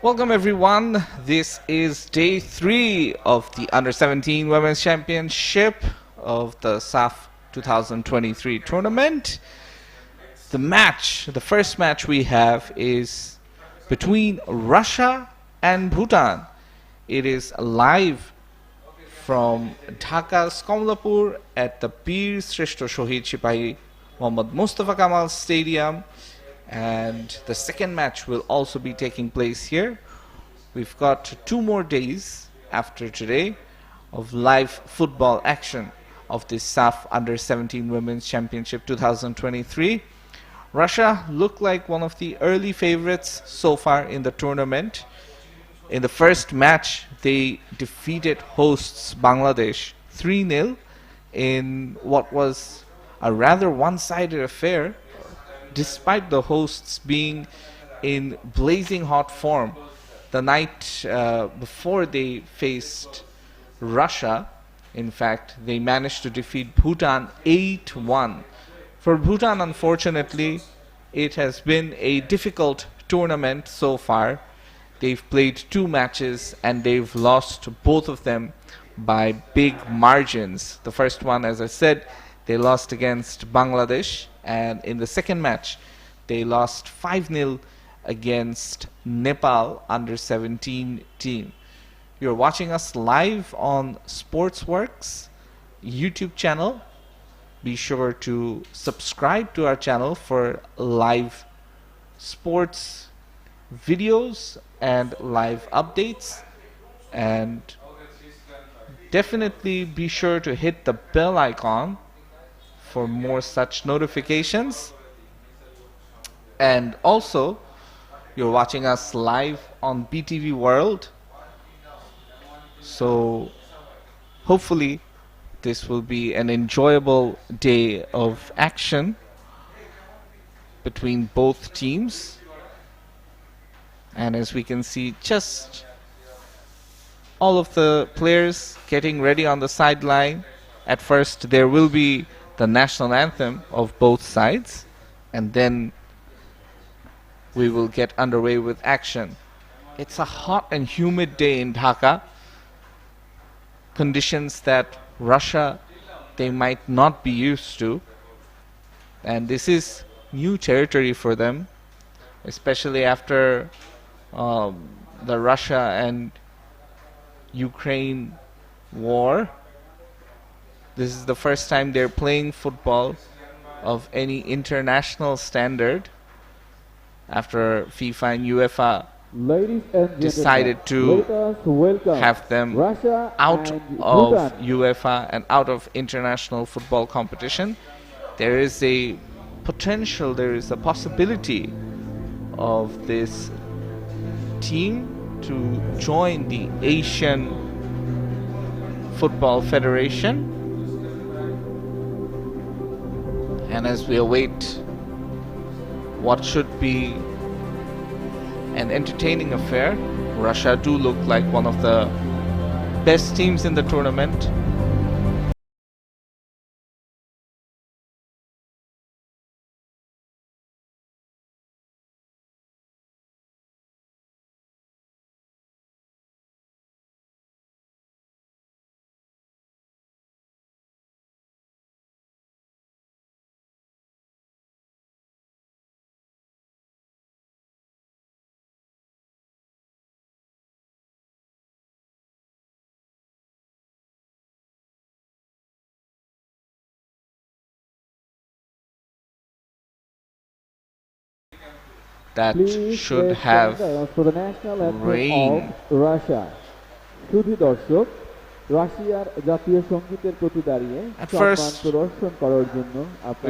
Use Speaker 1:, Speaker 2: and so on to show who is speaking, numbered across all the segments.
Speaker 1: Welcome everyone. This is day 3 of the Under-17 Women's Championship of the SAFF 2023 tournament. The first match we have is between Russia and Bhutan. It is live from Dhaka's Komlapur at the Bir Shrestha Shohid Sipahi Mohammad Mustafa Kamal Stadium. And the second match will also be taking place here. We've got 2 more days after today of live football action of the SAFF Under-17 Women's Championship 2023. Russia looked like one of the early favorites so far in the tournament. In the first match, they defeated hosts Bangladesh 3-0 in what was a rather one-sided affair, despite the hosts being in blazing hot form the night before they faced Russia. In fact, they managed to defeat Bhutan 8-1. For Bhutan, unfortunately, it has been a difficult tournament so far. They've played 2 matches and they've lost both of them by big margins. The first one, as I said, they lost against Bangladesh, and in the second match, they lost 5-0 against Nepal Under-17 team. You're watching us live on Sportzworkz YouTube channel. Be sure to subscribe to our channel for live sports videos and live updates, and definitely be sure to hit the bell icon for more such notifications. And also, you're watching us live on BTV World, so hopefully this will be an enjoyable day of action between both teams. And as we can see, just all of the players getting ready on the sideline. At first there will be the national anthem of both sides, and then we will get underway with action. It's a hot and humid day in Dhaka, conditions that Russia, they might not be used to, and this is new territory for them, especially after the Russia and Ukraine war. This is the first time they're playing football of any international standard after FIFA and UEFA decided to have them out of UEFA and out of international football competition. There is a potential, there is a possibility of this team to join the Asian Football Federation. And as we await what should be an entertaining affair, Russia do look like one of the best teams in the tournament. That should have rain. At first, we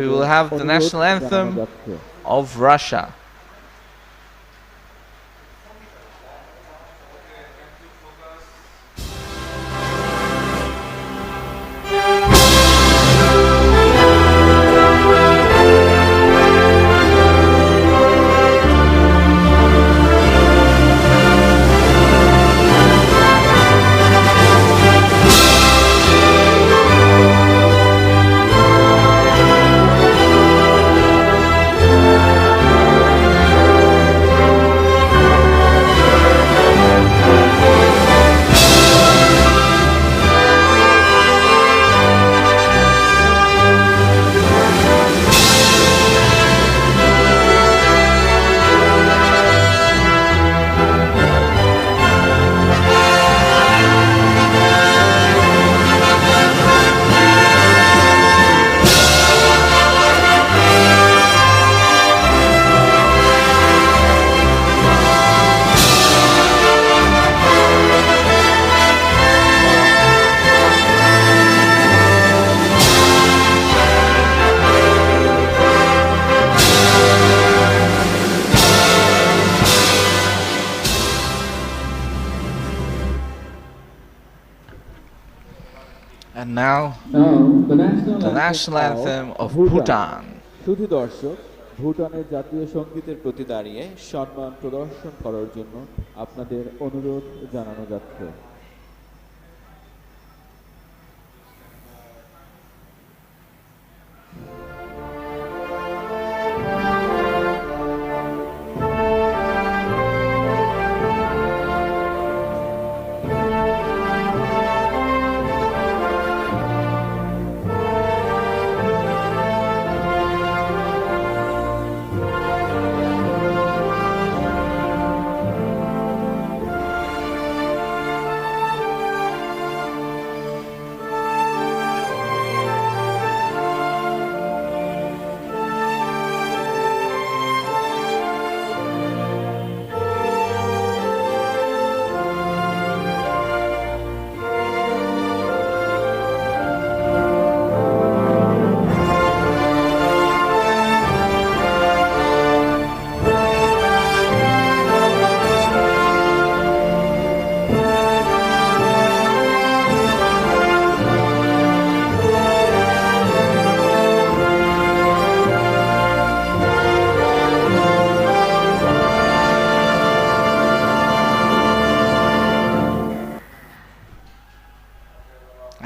Speaker 1: will have the national anthem of Russia.
Speaker 2: Now,
Speaker 1: the national anthem of Bhutan.
Speaker 2: শুধু দর্শক ভুটানের জাতীয় সঙ্গীতের প্রতি দাঁড়িয়ে সম্মান প্রদর্শন করার জন্য আপনাদের অনুরোধ জানানো যাচ্ছে।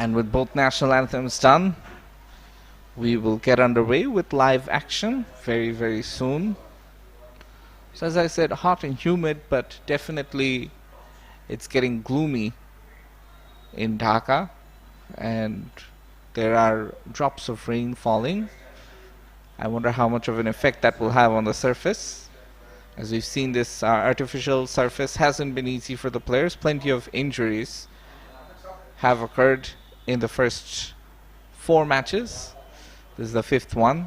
Speaker 1: And with both national anthems done, we will get underway with live action very, very soon. So as I said, hot and humid, but definitely it's getting gloomy in Dhaka, and there are drops of rain falling. I wonder how much of an effect that will have on the surface. As we've seen, this artificial surface hasn't been easy for the players. Plenty of injuries have occurred in the first 4 matches. This is the 5th one.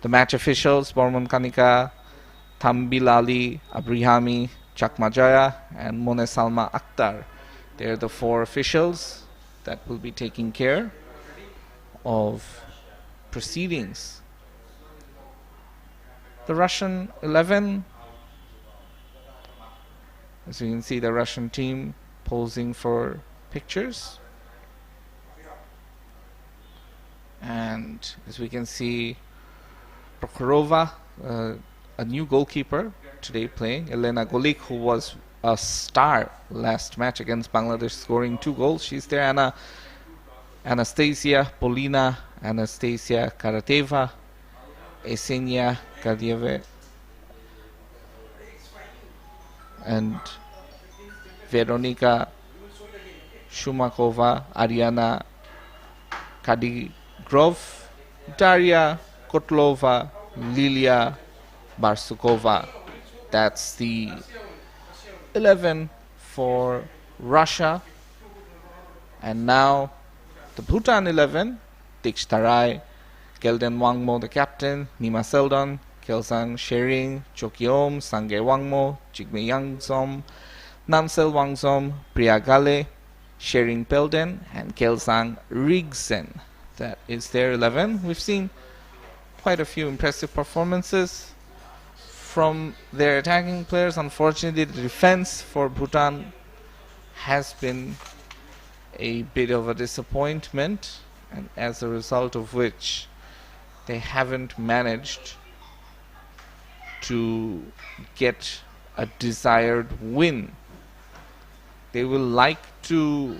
Speaker 1: The match officials, Bormon Kanika, Thambilali, Abrihami, Chakmajaya, and Mone Salma Akhtar. They're the 4 officials that will be taking care of proceedings. The Russian 11, as you can see, the Russian team posing for pictures. And as we can see, Prokhorova, a new goalkeeper today playing, Elena Golik, who was a star last match against Bangladesh, scoring 2 goals. She's there. Anastasia Polina, Anastasia Karateva, Esenia Kadieve, and Veronika Shumakova, Ariana Kadigrov, Daria Kotlova, Lilia Barsukova. That's the 11 for Russia. And now the Bhutan 11, Dikshtarai, Gelden Wangmo the captain, Nima Seldon, Kelsang Shering, Chokyom, Sange Wangmo, Jigme Yangzom, Namsel Wangzom, Priagale, Shering Pelden, and Kelsang Rigsen. That is their 11. We've seen quite a few impressive performances from their attacking players. Unfortunately, the defense for Bhutan has been a bit of a disappointment, and as a result of which they haven't managed to get a desired win. They will like to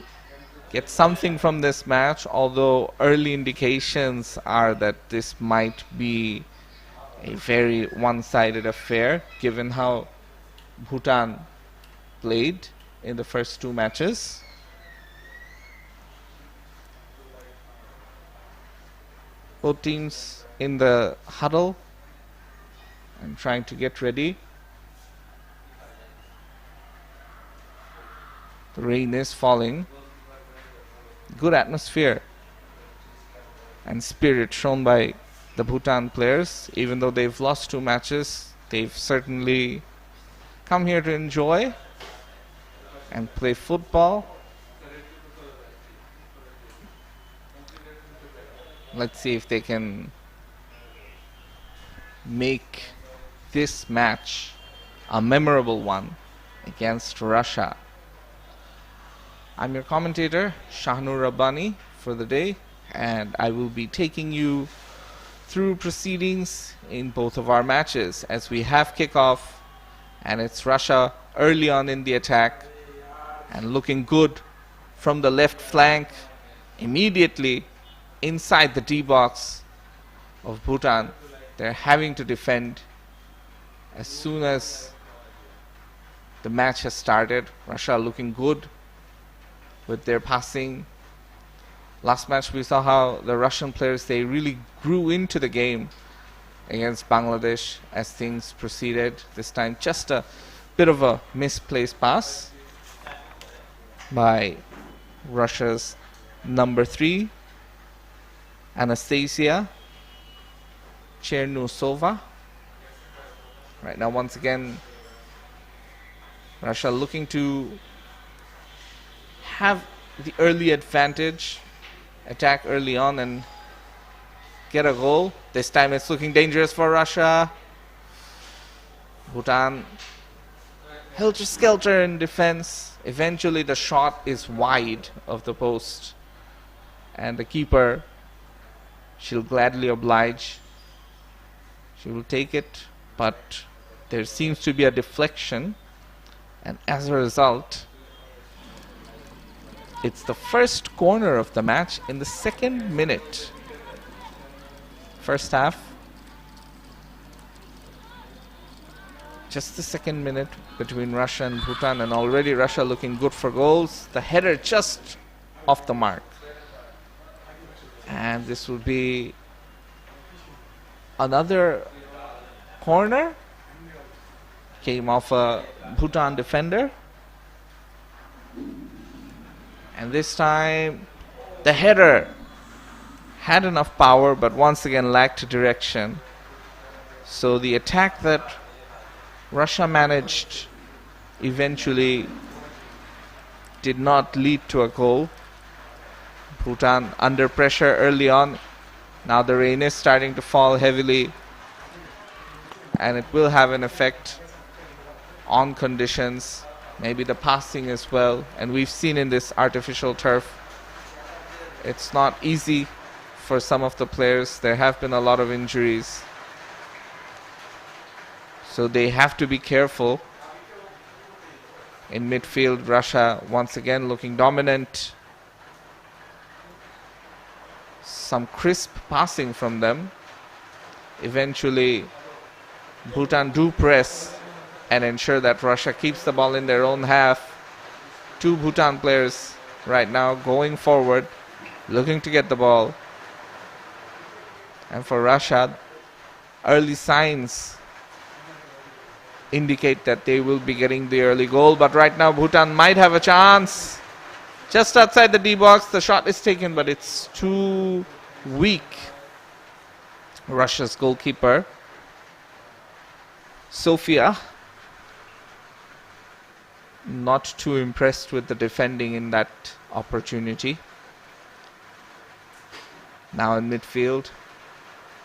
Speaker 1: get something from this match, although early indications are that this might be a very one-sided affair, given how Bhutan played in the first 2 matches. Both teams in the huddle and trying to get ready. The rain is falling. Good atmosphere and spirit shown by the Bhutan players. Even though they've lost 2 matches, they've certainly come here to enjoy and play football. Let's see if they can make this match a memorable one against Russia. I'm your commentator, Shahnur Rabbani, for the day, and I will be taking you through proceedings in both of our matches as we have kickoff, and it's Russia early on in the attack and looking good from the left flank, immediately inside the D box of Bhutan. They're having to defend as soon as the match has started. Russia looking good with their passing. Last match we saw how the Russian players, they really grew into the game against Bangladesh as things proceeded. This time just a bit of a misplaced pass by Russia's number 3, Anastasia Chernusova. Right now, once again, Russia looking to have the early advantage, attack early on and get a goal. This time it's looking dangerous for Russia. Bhutan helter-skelter in defense. Eventually the shot is wide of the post, and the keeper, she'll gladly oblige. She will take it, but there seems to be a deflection, and as a result, it's the first corner of the match in the 2nd minute. First half. Just the 2nd minute between Russia and Bhutan, and already Russia looking good for goals. The header just off the mark. And this will be another corner. Came off a Bhutan defender. And this time the header had enough power, but once again lacked direction. So the attack that Russia managed eventually did not lead to a goal. Bhutan under pressure early on. Now the rain is starting to fall heavily, and it will have an effect on conditions, maybe the passing as well. And we've seen in this artificial turf, it's not easy for some of the players. There have been a lot of injuries, so they have to be careful. In midfield, Russia once again looking dominant. Some crisp passing from them. Eventually, Bhutan do press and ensure that Russia keeps the ball in their own half. 2 Bhutan players right now going forward, looking to get the ball. And for Russia, early signs indicate that they will be getting the early goal. But right now Bhutan might have a chance. Just outside the D box, the shot is taken, but it's too weak. Russia's goalkeeper, Sofia, not too impressed with the defending in that opportunity. Now in midfield,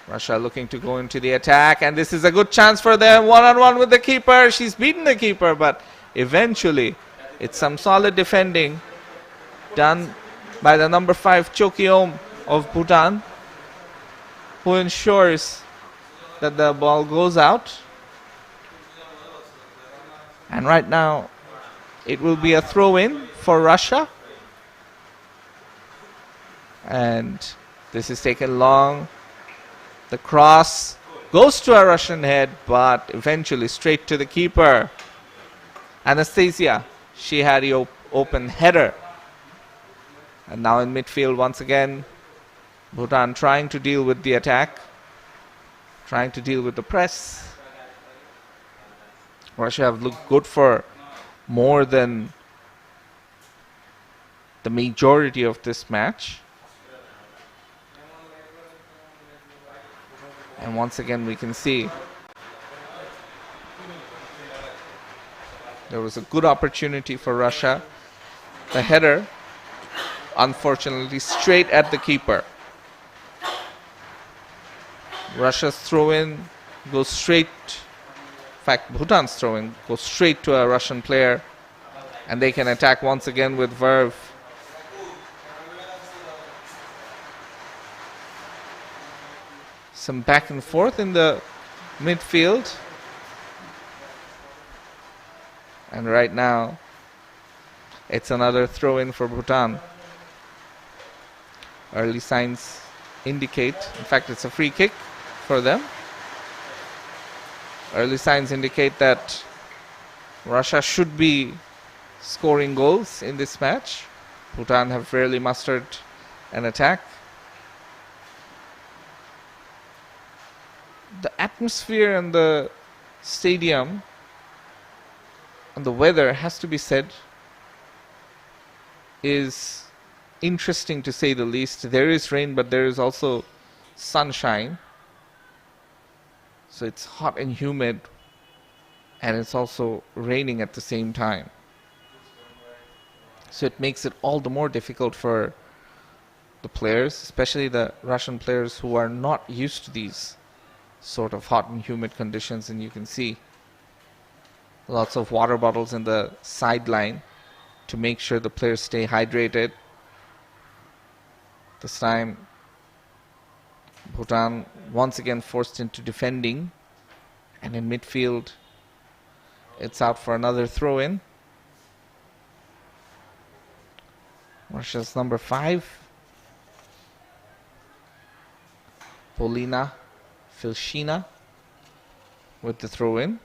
Speaker 1: Russia looking to go into the attack, and this is a good chance for them. One-on-one with the keeper. She's beaten the keeper, but eventually it's some solid defending done by the number 5 Chokyom of Bhutan, who ensures that the ball goes out. And right now it will be a throw-in for Russia, and this is taken long. The cross goes to a Russian head, but eventually straight to the keeper, Anastasia. She had the open header. And now in midfield once again, Bhutan trying to deal with the attack, trying to deal with the press. Russia have looked good for more than the majority of this match. And once again we can see there was a good opportunity for Russia. The header, unfortunately, straight at the keeper. Russia's throw-in goes straight, in fact Bhutan's throw-in goes straight to a Russian player, and they can attack once again with verve. Some back and forth in the midfield. And right now, it's another throw-in for Bhutan. Early signs indicate, in fact, it's a free kick for them. Early signs indicate that Russia should be scoring goals in this match. Bhutan have rarely mustered an attack. The atmosphere and the stadium and the weather, has to be said, is interesting to say the least. There is rain, but there is also sunshine. So it's hot and humid, and it's also raining at the same time. So it makes it all the more difficult for the players, especially the Russian players who are not used to these sort of hot and humid conditions. And you can see lots of water bottles in the sideline to make sure the players stay hydrated. This time, Bhutan once again forced into defending, and in midfield, it's out for another throw-in. Russia's number 5, Polina Filshina, with the throw-in.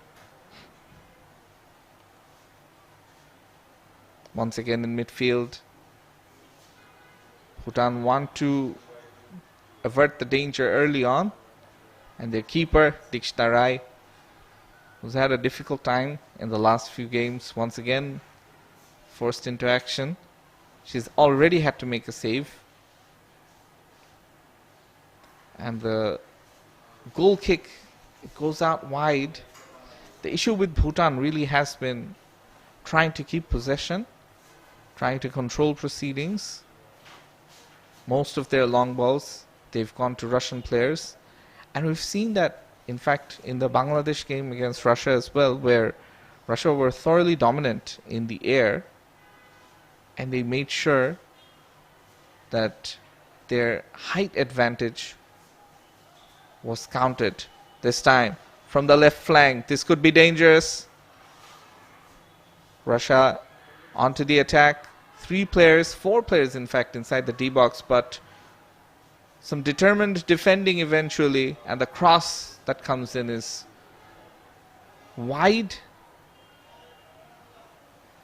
Speaker 1: Once again in midfield, Bhutan want to avert the danger early on, and their keeper, Dikshita Rai, who's had a difficult time in the last few games, once again forced into action. She's already had to make a save. And the goal kick, it goes out wide. The issue with Bhutan really has been trying to keep possession, trying to control proceedings. Most of their long balls, they've gone to Russian players. And we've seen that, in fact, in the Bangladesh game against Russia as well, where Russia were thoroughly dominant in the air, and they made sure that their height advantage was counted. This time, from the left flank, this could be dangerous. Russia onto the attack. 4 players in fact inside the D box, but some determined defending eventually, and the cross that comes in is wide,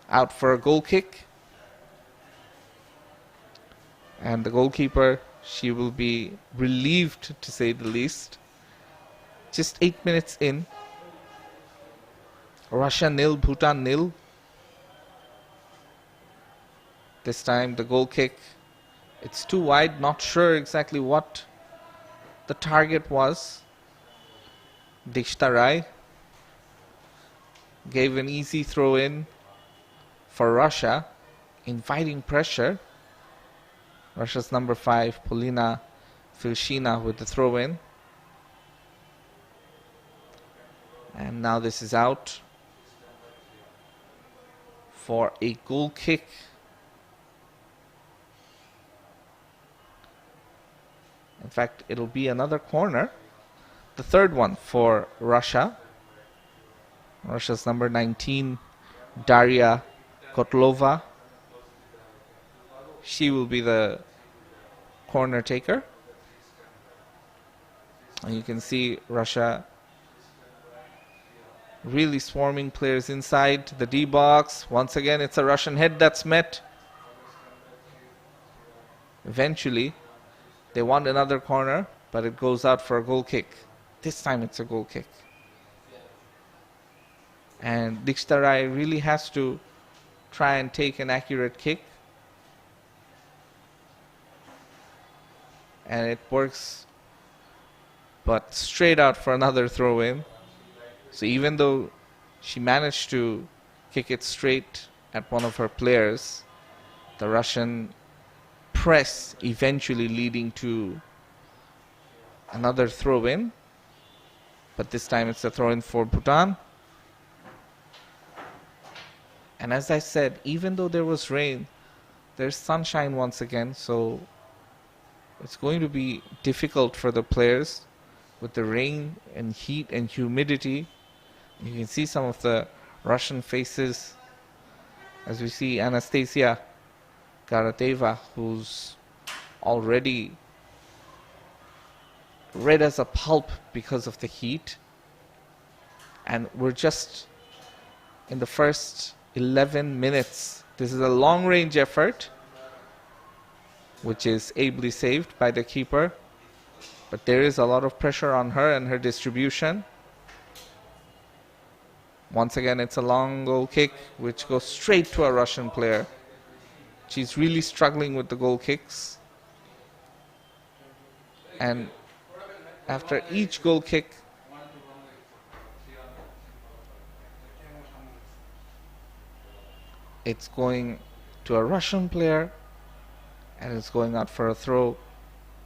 Speaker 1: out for a goal kick. And the goalkeeper, she will be relieved to say the least. Just 8 minutes in. Russia 0, Bhutan 0. This time the goal kick, it's too wide, not sure exactly what the target was. Dikshita Rai gave an easy throw in for Russia, inviting pressure. Russia's number 5, Polina Filshina, with the throw in. And now this is out for a goal kick. In fact, it'll be another corner. The third one for Russia. Russia's number 19, Daria Kotlova. She will be the corner taker. And you can see Russia really swarming players inside the D box. Once again, it's a Russian head that's met. Eventually, they want another corner, but it goes out for a goal kick. This time it's a goal kick. And Dikshita Rai really has to try and take an accurate kick. And it works, but straight out for another throw in. So even though she managed to kick it straight at one of her players, the Russian press eventually leading to another throw in. But this time it's a throw in for Bhutan. And as I said, even though there was rain, there's sunshine once again, so it's going to be difficult for the players with the rain and heat and humidity. You can see some of the Russian faces as we see Anastasia Karateva, who's already red as a pulp because of the heat. And we're just in the first 11 minutes. This is a long-range effort, which is ably saved by the keeper. But there is a lot of pressure on her and her distribution. Once again, it's a long goal kick, which goes straight to a Russian player. She's really struggling with the goal kicks. And after each goal kick, it's going to a Russian player, and it's going out for a throw.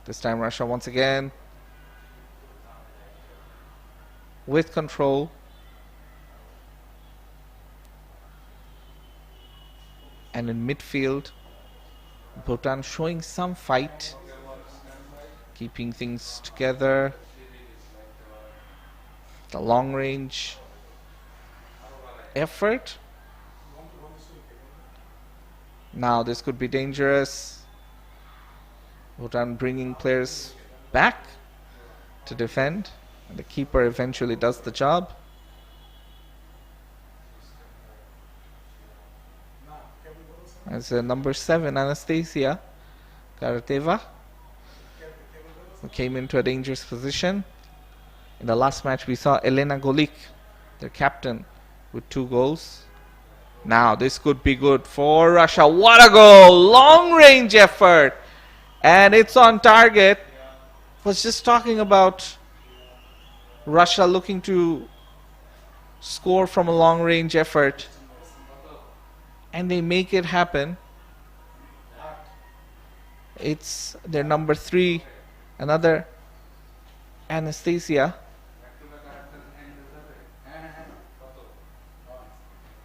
Speaker 1: This time Russia once again with control. And in midfield, Bhutan showing some fight, keeping things together. The long range effort. Now this could be dangerous. Bhutan bringing players back to defend, and the keeper eventually does the job. As number 7, Anastasia Karateva, who came into a dangerous position. In the last match, we saw Elena Golik, their captain, with 2 goals. Now this could be good for Russia. What a goal! Long range effort, and it's on target. Was just talking about Russia looking to score from a long range effort, and they make it happen. It's their number 3, another Anastasia.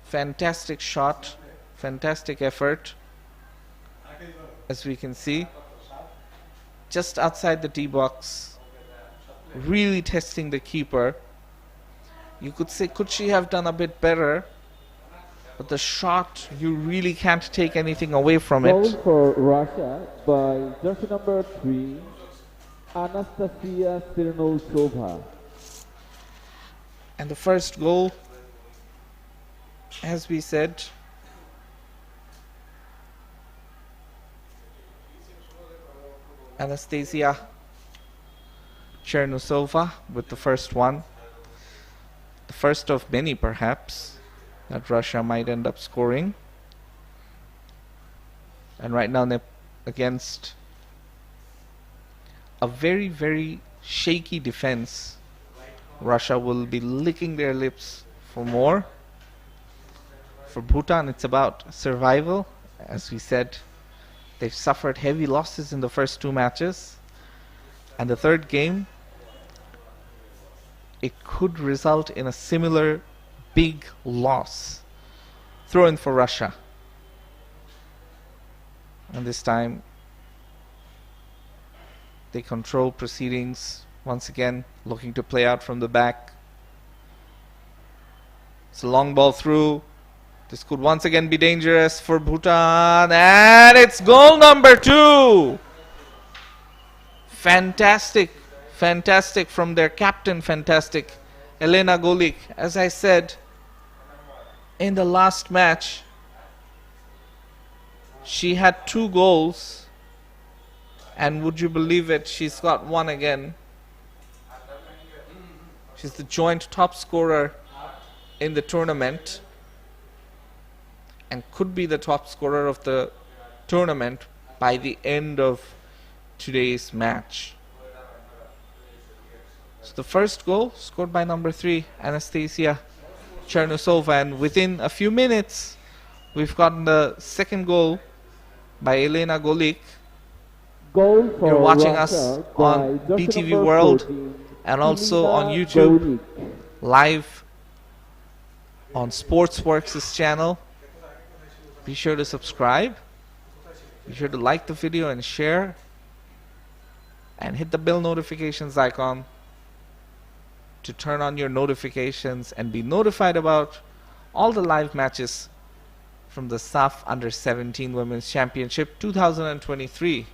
Speaker 1: Fantastic shot, fantastic effort, as we can see. Just outside the tee box, really testing the keeper. You could say, could she have done a bit better? But the shot, you really can't take anything away from it.
Speaker 2: Goal for Russia by jersey number 3, Anastasia Sirnoltsova.
Speaker 1: And the first goal, as we said, Anastasia Chernusova with the first one. The first of many, perhaps, that Russia might end up scoring. And right now they're against a very, very shaky defense. Russia will be licking their lips for more. For Bhutan, it's about survival. As we said, they've suffered heavy losses in the first 2 matches. And the third game, it could result in a similar big loss. Throw in for Russia. And this time, they control proceedings. Once again, looking to play out from the back. It's a long ball through. This could once again be dangerous for Bhutan. And it's goal number 2. Fantastic. Fantastic from their captain. Fantastic. Elena Golik. As I said, in the last match, she had 2 goals. And would you believe it, she's got 1 again. She's the joint top scorer in the tournament, and could be the top scorer of the tournament by the end of today's match. So the first goal scored by number 3, Anastasia Chernusova, and within a few minutes we've gotten the second goal by Elena Golik.
Speaker 2: Goal for
Speaker 1: You're watching
Speaker 2: Russia
Speaker 1: us
Speaker 2: by
Speaker 1: on
Speaker 2: jersey
Speaker 1: BTV
Speaker 2: number
Speaker 1: World
Speaker 2: 14,
Speaker 1: and also on
Speaker 2: Elena
Speaker 1: YouTube,
Speaker 2: Golik.
Speaker 1: live on Sportzworkz' channel. Be sure to subscribe. Be sure to like the video and share. And hit the bell notifications icon to turn on your notifications and be notified about all the live matches from the SAFF U17 Women's Championship 2023.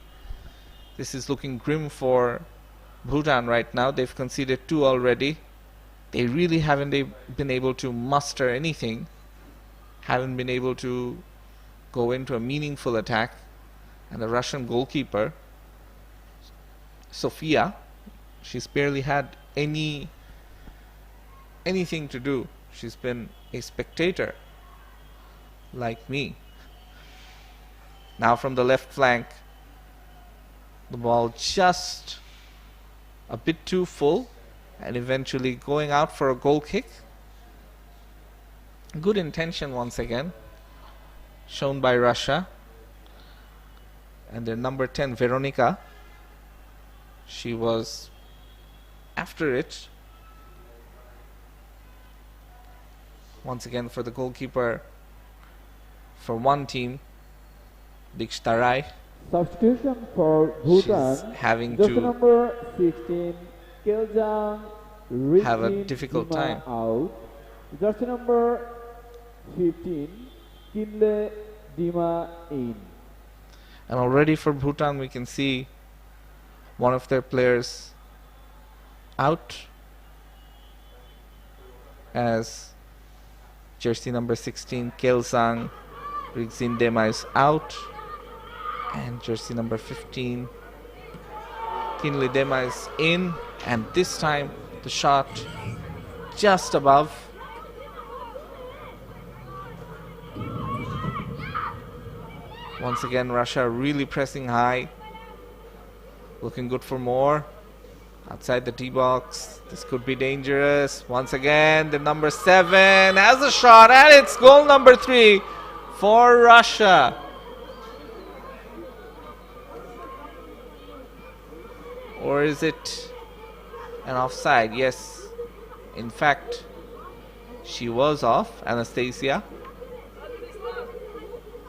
Speaker 1: This is looking grim for Bhutan right now. They've conceded 2 already. They really haven't been able to muster anything, haven't been able to go into a meaningful attack. And the Russian goalkeeper, Sofia, she's barely had anything to do. She's been a spectator like me. Now from the left flank, the ball just a bit too full and eventually going out for a goal kick. Good intention once again shown by Russia. And their number 10, Veronica, she was after it. Once again for the goalkeeper for one team, Dikshtarai.
Speaker 2: Substitution for Bhutan.
Speaker 1: She's having
Speaker 2: Just
Speaker 1: to
Speaker 2: number 16, Keljang
Speaker 1: have a difficult time.
Speaker 2: Out. Just number 15, Kinle Dima in.
Speaker 1: And already for Bhutan we can see one of their players out, as jersey number 16 Keljang Rigzindema is out, and jersey number 15 Kinle Dema is in, and this time the shot just above. Once again Russia really pressing high, looking good for more. Outside the tee box, this could be dangerous. Once again the number 7 has a shot, and it's goal number 3 for Russia. Or is it an offside? Yes, in fact she was off, Anastasia.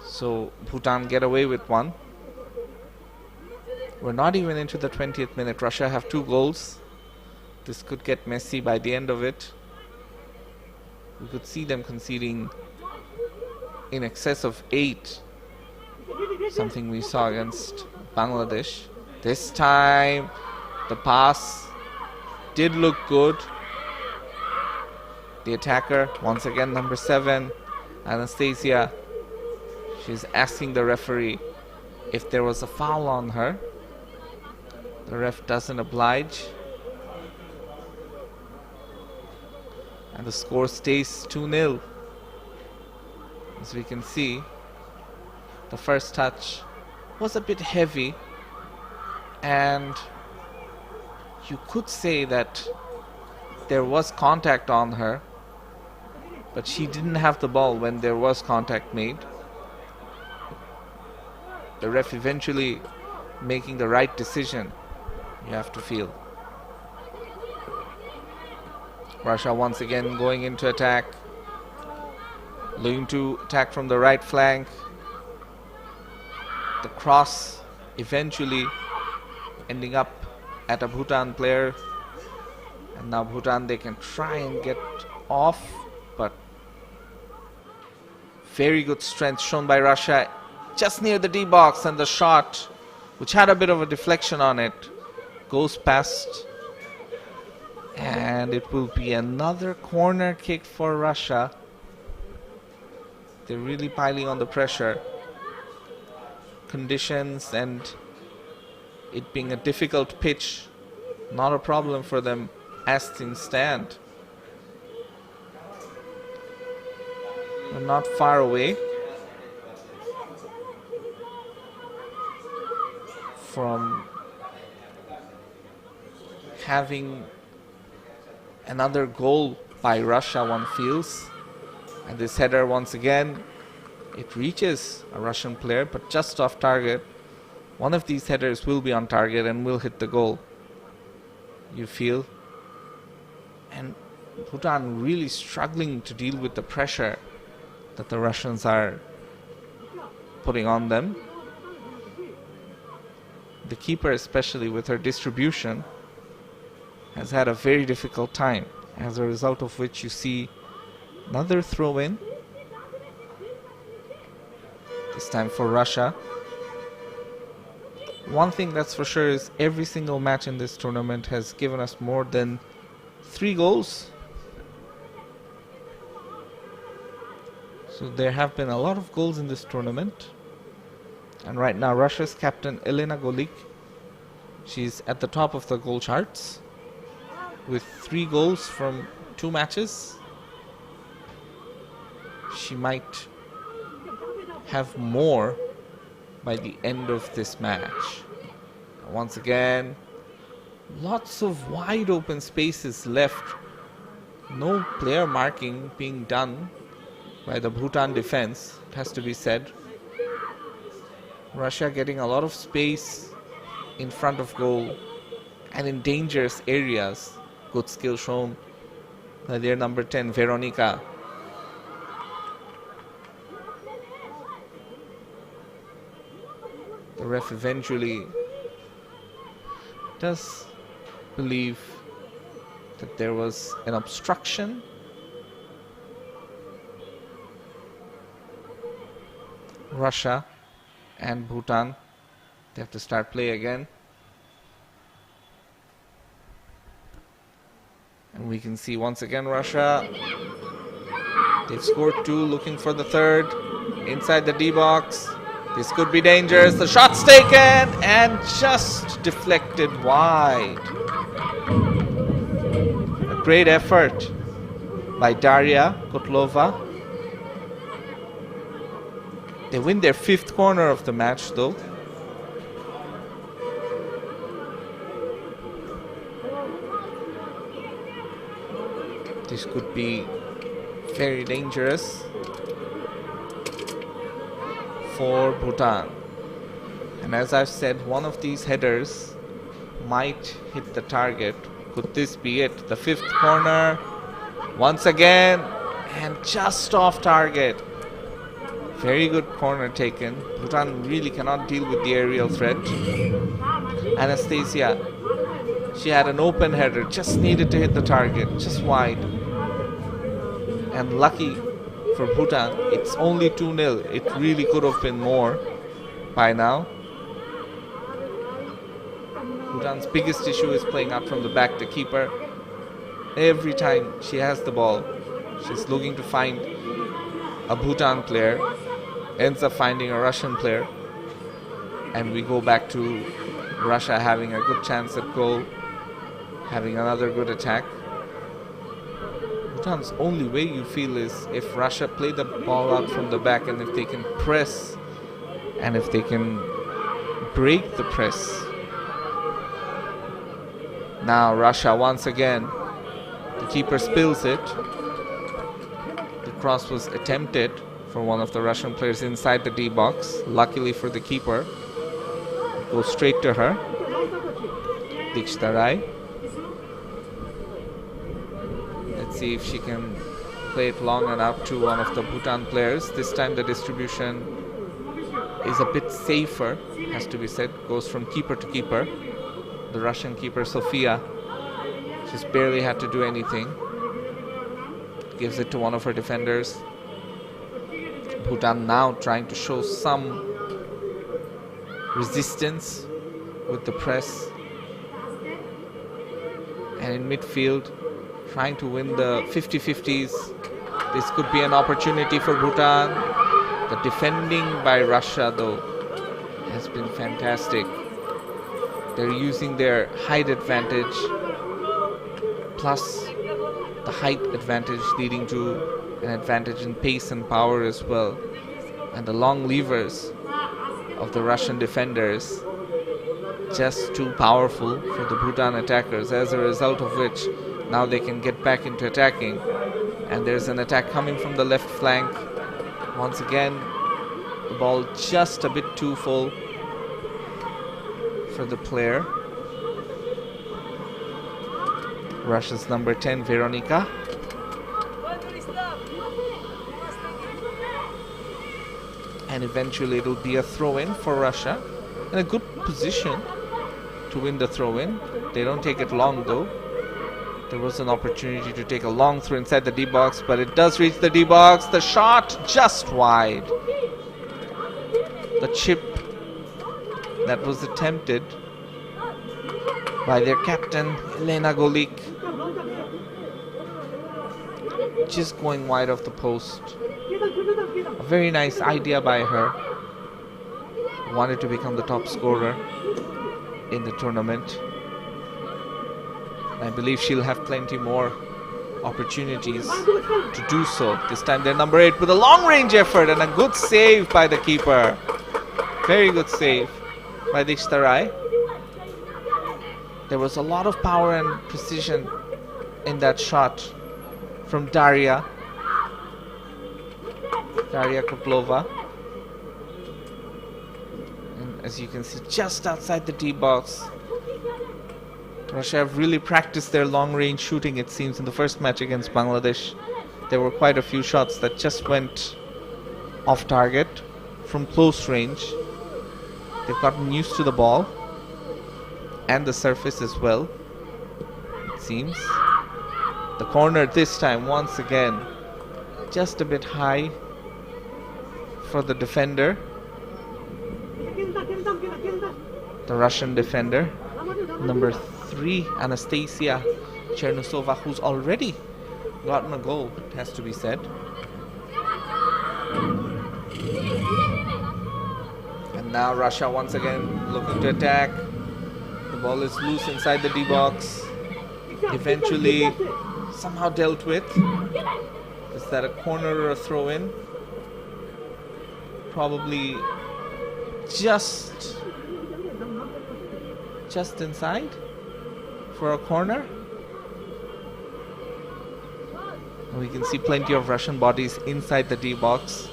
Speaker 1: So Bhutan get away with one. We're not even into the 20th minute. Russia have 2 goals. This could get messy by the end of it. We could see them conceding in excess of 8. Something we saw against Bangladesh. This time the pass did look good. The attacker, once again number 7, Anastasia. She's asking the referee if there was a foul on her. The ref doesn't oblige. And the score stays 2-0. As we can see, the first touch was a bit heavy, and you could say that there was contact on her, but she didn't have the ball when there was contact made. The ref eventually making the right decision, you have to feel. Russia once again going into attack, looking to attack from the right flank. The cross eventually ending up at a Bhutan player, and now Bhutan, they can try and get off, but very good strength shown by Russia just near the D box, and the shot, which had a bit of a deflection on it, goes past, and it will be another corner kick for Russia. They're really piling on the pressure. Conditions and it being a difficult pitch, not a problem for them as things stand. They're not far away from having another goal by Russia, one feels. And this header once again, it reaches a Russian player but just off target. One of these headers will be on target and will hit the goal, you feel. And Bhutan really struggling to deal with the pressure that the Russians are putting on them. The keeper, especially with her distribution, has had a very difficult time, as a result of which you see another throw-in, this time for Russia. One thing that's for sure is every single match in this tournament has given us more than 3 goals. So there have been a lot of goals in this tournament. And right now Russia's captain Elena Golik, she's at the top of the goal charts with 3 goals from 2 matches. She might have more by the end of this match. Once again, lots of wide open spaces left. No player marking being done by the Bhutan defense, it has to be said. Russia getting a lot of space in front of goal and in dangerous areas. Good skill shown by their number 10, Veronica. The ref eventually does believe that there was an obstruction. Russia and Bhutan, they have to start play again. And we can see once again Russia, they've scored 2, looking for the 3rd, inside the D box. This could be dangerous. The shot's taken and just deflected wide. A great effort by Daria Kotlova. They win their 5th corner of the match though. This could be very dangerous for Bhutan. And as I've said, one of these headers might hit the target. Could this be it? The 5th corner once again, and just off target. Very good corner taken. Bhutan really cannot deal with the aerial threat. Anastasia, she had an open header, just needed to hit the target, just wide. And lucky for Bhutan, it's only 2-0. It really could have been more by now. Bhutan's biggest issue is playing out from the back. The keeper, every time she has the ball, she's looking to find a Bhutan player, ends up finding a Russian player, and we go back to Russia having a good chance at goal, having another good attack. Bhutan's only way, you feel, is if Russia play the ball out from the back, and if they can press and if they can break the press. Now Russia once again, the keeper spills it. The cross was attempted for one of the Russian players inside the D box. Luckily for the keeper, it goes straight to her. Dikshita Rai. Let's see if she can play it long and out to one of the Bhutan players. This time the distribution is a bit safer, has to be said. Goes from keeper to keeper. The Russian keeper, Sofia, she's barely had to do anything. Gives it to one of her defenders. Bhutan now trying to show some resistance with the press. And in midfield, trying to win the 50-50s. This could be an opportunity for Bhutan. The defending by Russia, though, has been fantastic. They're using their height advantage, plus the height advantage leading to an advantage in pace and power as well. And the long levers of the Russian defenders, just too powerful for the Bhutan attackers, as a result of which now they can get back into attacking. And there's an attack coming from the left flank. Once again, the ball just a bit too full for the player. Russia's number 10, Veronica. And eventually it'll be a throw-in for Russia. In a good position to win the throw-in. They don't take it long though. There was an opportunity to take a long throw inside the D-box, but it does reach the D-box. The shot just wide. The chip that was attempted by their captain, Elena Golik, just going wide of the post. A very nice idea by her. Wanted to become the top scorer in the tournament. I believe she'll have plenty more opportunities to do so. This time they're number 8 with a long range effort and a good save by the keeper. Very good save by Dikshita Rai. There was a lot of power and precision in that shot from Daria Koplova. And as you can see, just outside the D-box, Russia have really practiced their long-range shooting, it seems, in the first match against Bangladesh. There were quite a few shots that just went off target from close range. They've gotten used to the ball and the surface as well, it seems. The corner this time, once again, just a bit high for the defender, the Russian defender, number 3, Anastasia Chernusova, who's already gotten a goal, it has to be said. And now Russia once again looking to attack. The ball is loose inside the D-box. Eventually somehow dealt with. Is that a corner or a throw-in? Probably just inside for a corner. We can see plenty of Russian bodies inside the D-box.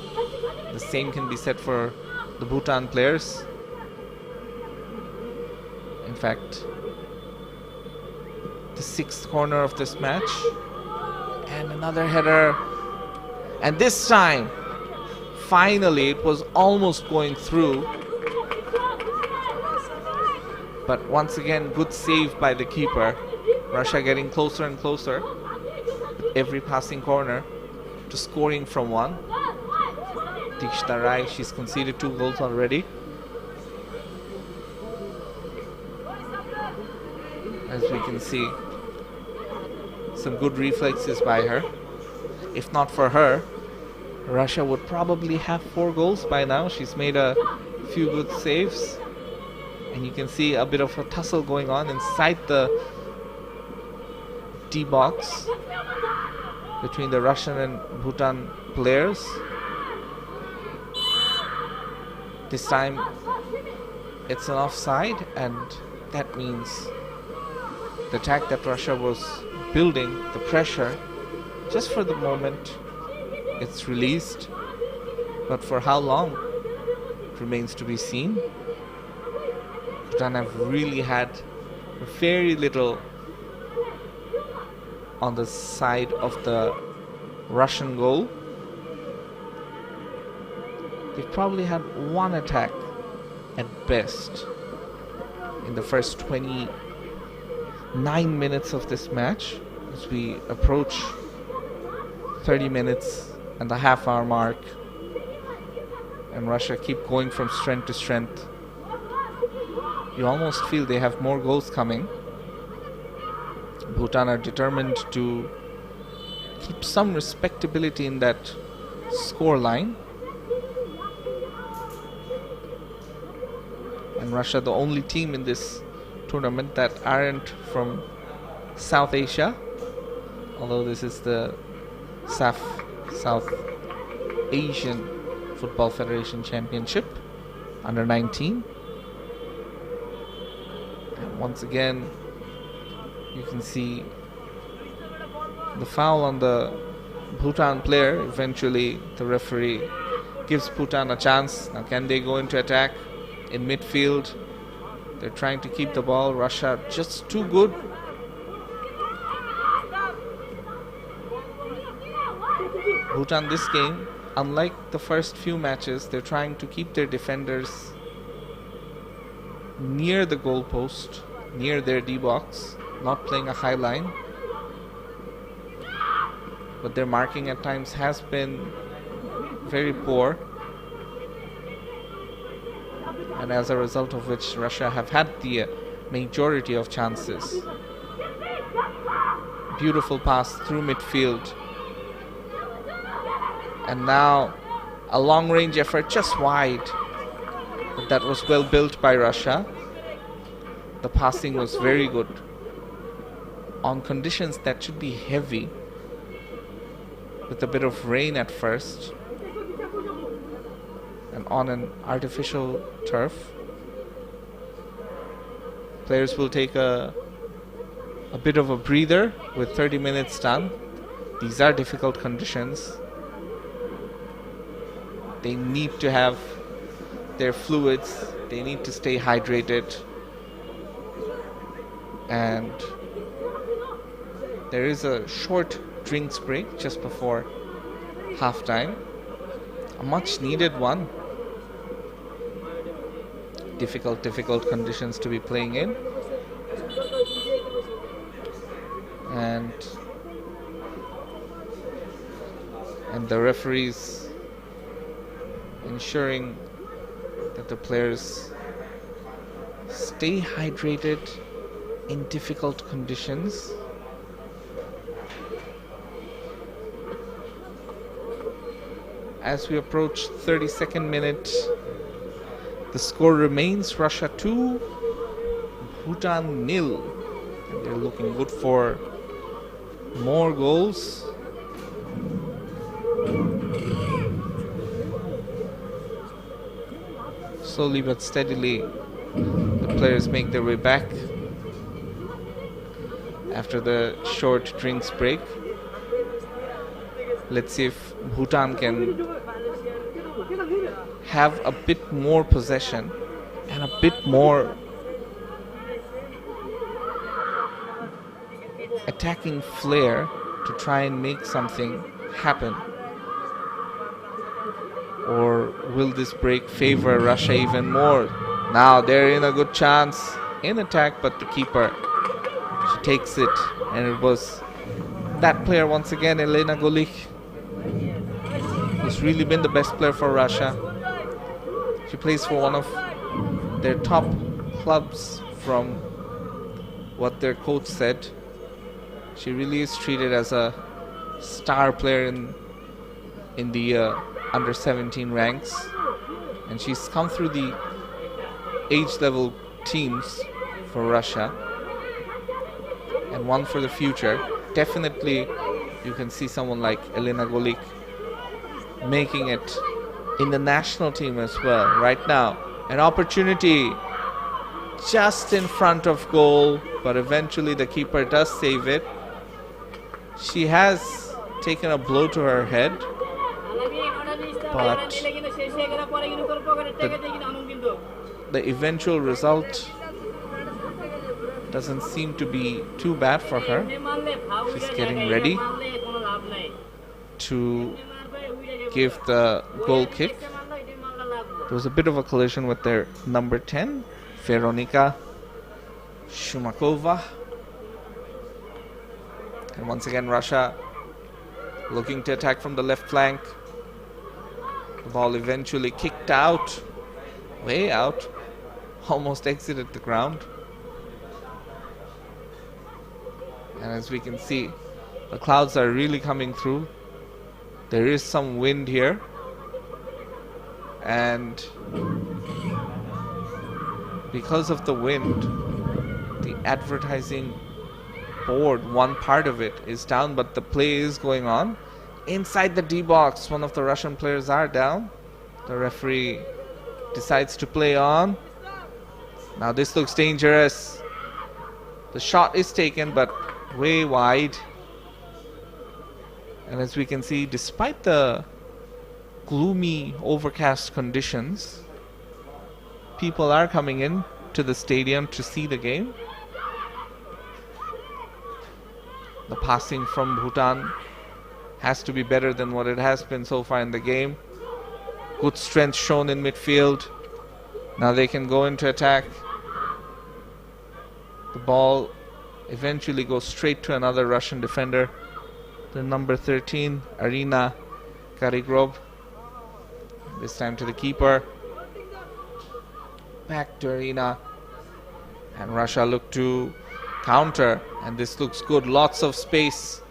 Speaker 1: The same can be said for the Bhutan players. In fact, the 6th corner of this match. And another header. And this time, finally, it was almost going through. But once again, good save by the keeper. Russia getting closer and closer every passing corner to scoring from one. Dikshita Rai, she's conceded 2 goals already. As we can see, some good reflexes by her. If not for her, Russia would probably have 4 goals by now. She's made a few good saves. And you can see a bit of a tussle going on inside the D-box between the Russian and Bhutan players. This time it's an offside, and that means the attack that Russia was building, the pressure, just for the moment it's released, but for how long remains to be seen. Bhutan have really had very little on the side of the Russian goal. They've probably had 1 attack at best in the first 29 minutes of this match, as we approach 30 minutes and the half-hour mark, and Russia keep going from strength to strength. You almost feel they have more goals coming. Bhutan are determined to keep some respectability in that score line. And Russia, the only team in this tournament that aren't from South Asia, although this is the SAFF South Asian Football Federation Championship under 19. And once again, you can see the foul on the Bhutan player. Eventually the referee gives Bhutan a chance. Now can they go into attack in midfield? They're trying to keep the ball. Russia just too good. Bhutan this game, unlike the first few matches, they're trying to keep their defenders near the goalpost, near their D-box, not playing a high line. but their marking at times has been very poor, and as a result of which Russia have had the majority of chances. Beautiful pass through midfield, and now a long range effort just wide, but that was well built by Russia. The passing was very good on conditions that should be heavy, with a bit of rain at first and on an artificial turf. Players will take a bit of a breather with 30 minutes done. These are difficult conditions. They need to have their fluids, they need to stay hydrated, and there is a short drinks break just before halftime, a much needed one. Difficult conditions to be playing in, and the referees ensuring that the players stay hydrated in difficult conditions. As we approach 32nd minute, the score remains Russia 2, Bhutan 0. And they're looking good for more goals. Slowly but steadily, the players make their way back after the short drinks break. Let's see if Bhutan can have a bit more possession and a bit more attacking flair to try and make something happen. Or will this break favor Russia even more? Now they're in a good chance in attack, but the keeper, she takes it, and it was that player once again, Elena Golik, who's really been the best player for Russia. She plays for one of their top clubs, from what their coach said. She really is treated as a star player in the under 17 ranks, and she's come through the age level teams for Russia and one for the future. Definitely you can see someone like Elena Golik making it in the national team as well. Right now, an opportunity just in front of goal, but eventually the keeper does save it. She has taken a blow to her head, but the eventual result doesn't seem to be too bad for her. She's getting ready to give the goal kick. There was a bit of a collision with their number 10, Veronika Shumakova. And once again, Russia looking to attack from the left flank. The ball eventually kicked out, way out, almost exited the ground. And as we can see, the clouds are really coming through. There is some wind here, and because of the wind, the advertising board, one part of it is down, but the play is going on. Inside the D box, one of the Russian players are down. The referee decides to play on. Now this looks dangerous. The shot is taken, but way wide. And as we can see, despite the gloomy, overcast conditions, people are coming in to the stadium to see the game. The passing from Bhutan has to be better than what it has been so far in the game. Good strength shown in midfield. Now they can go into attack. The ball eventually goes straight to another Russian defender. the number 13, Arina Karigrov. This time to the keeper. Back to Arina. And Russia look to counter. And this looks good. Lots of space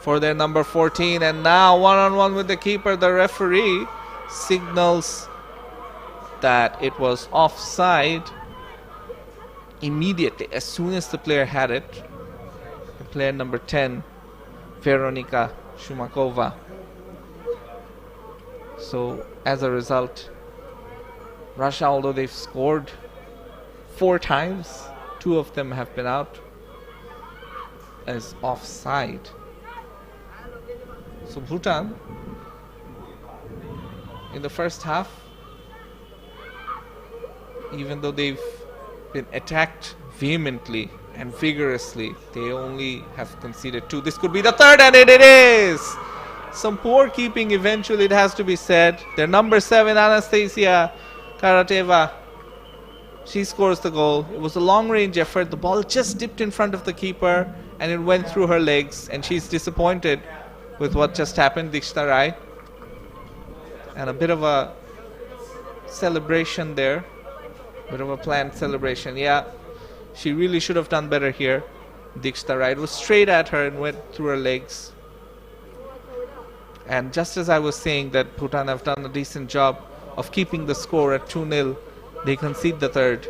Speaker 1: for their number 14. And now one-on-one with the keeper. The referee signals that it was offside immediately, as soon as the player had it. The player number 10, Veronika Shumakova. So as a result, Russia, although they've scored 4 times, 2 of them have been out as offside. So Bhutan, in the first half, even though they've been attacked vehemently and vigorously, they only have conceded 2. This could be the third, and it is! Some poor keeping eventually, it has to be said. Their number 7, Anastasia Karateva, she scores the goal. It was a long-range effort. The ball just dipped in front of the keeper and it went through her legs, and she's disappointed with what just happened, Dikshita Rai. And a bit of a celebration there. Bit of a planned celebration. Yeah, she really should have done better here. Dikshita Rai, it was straight at her and went through her legs. And just as I was saying that Bhutan have done a decent job of keeping the score at 2-0, they concede the third.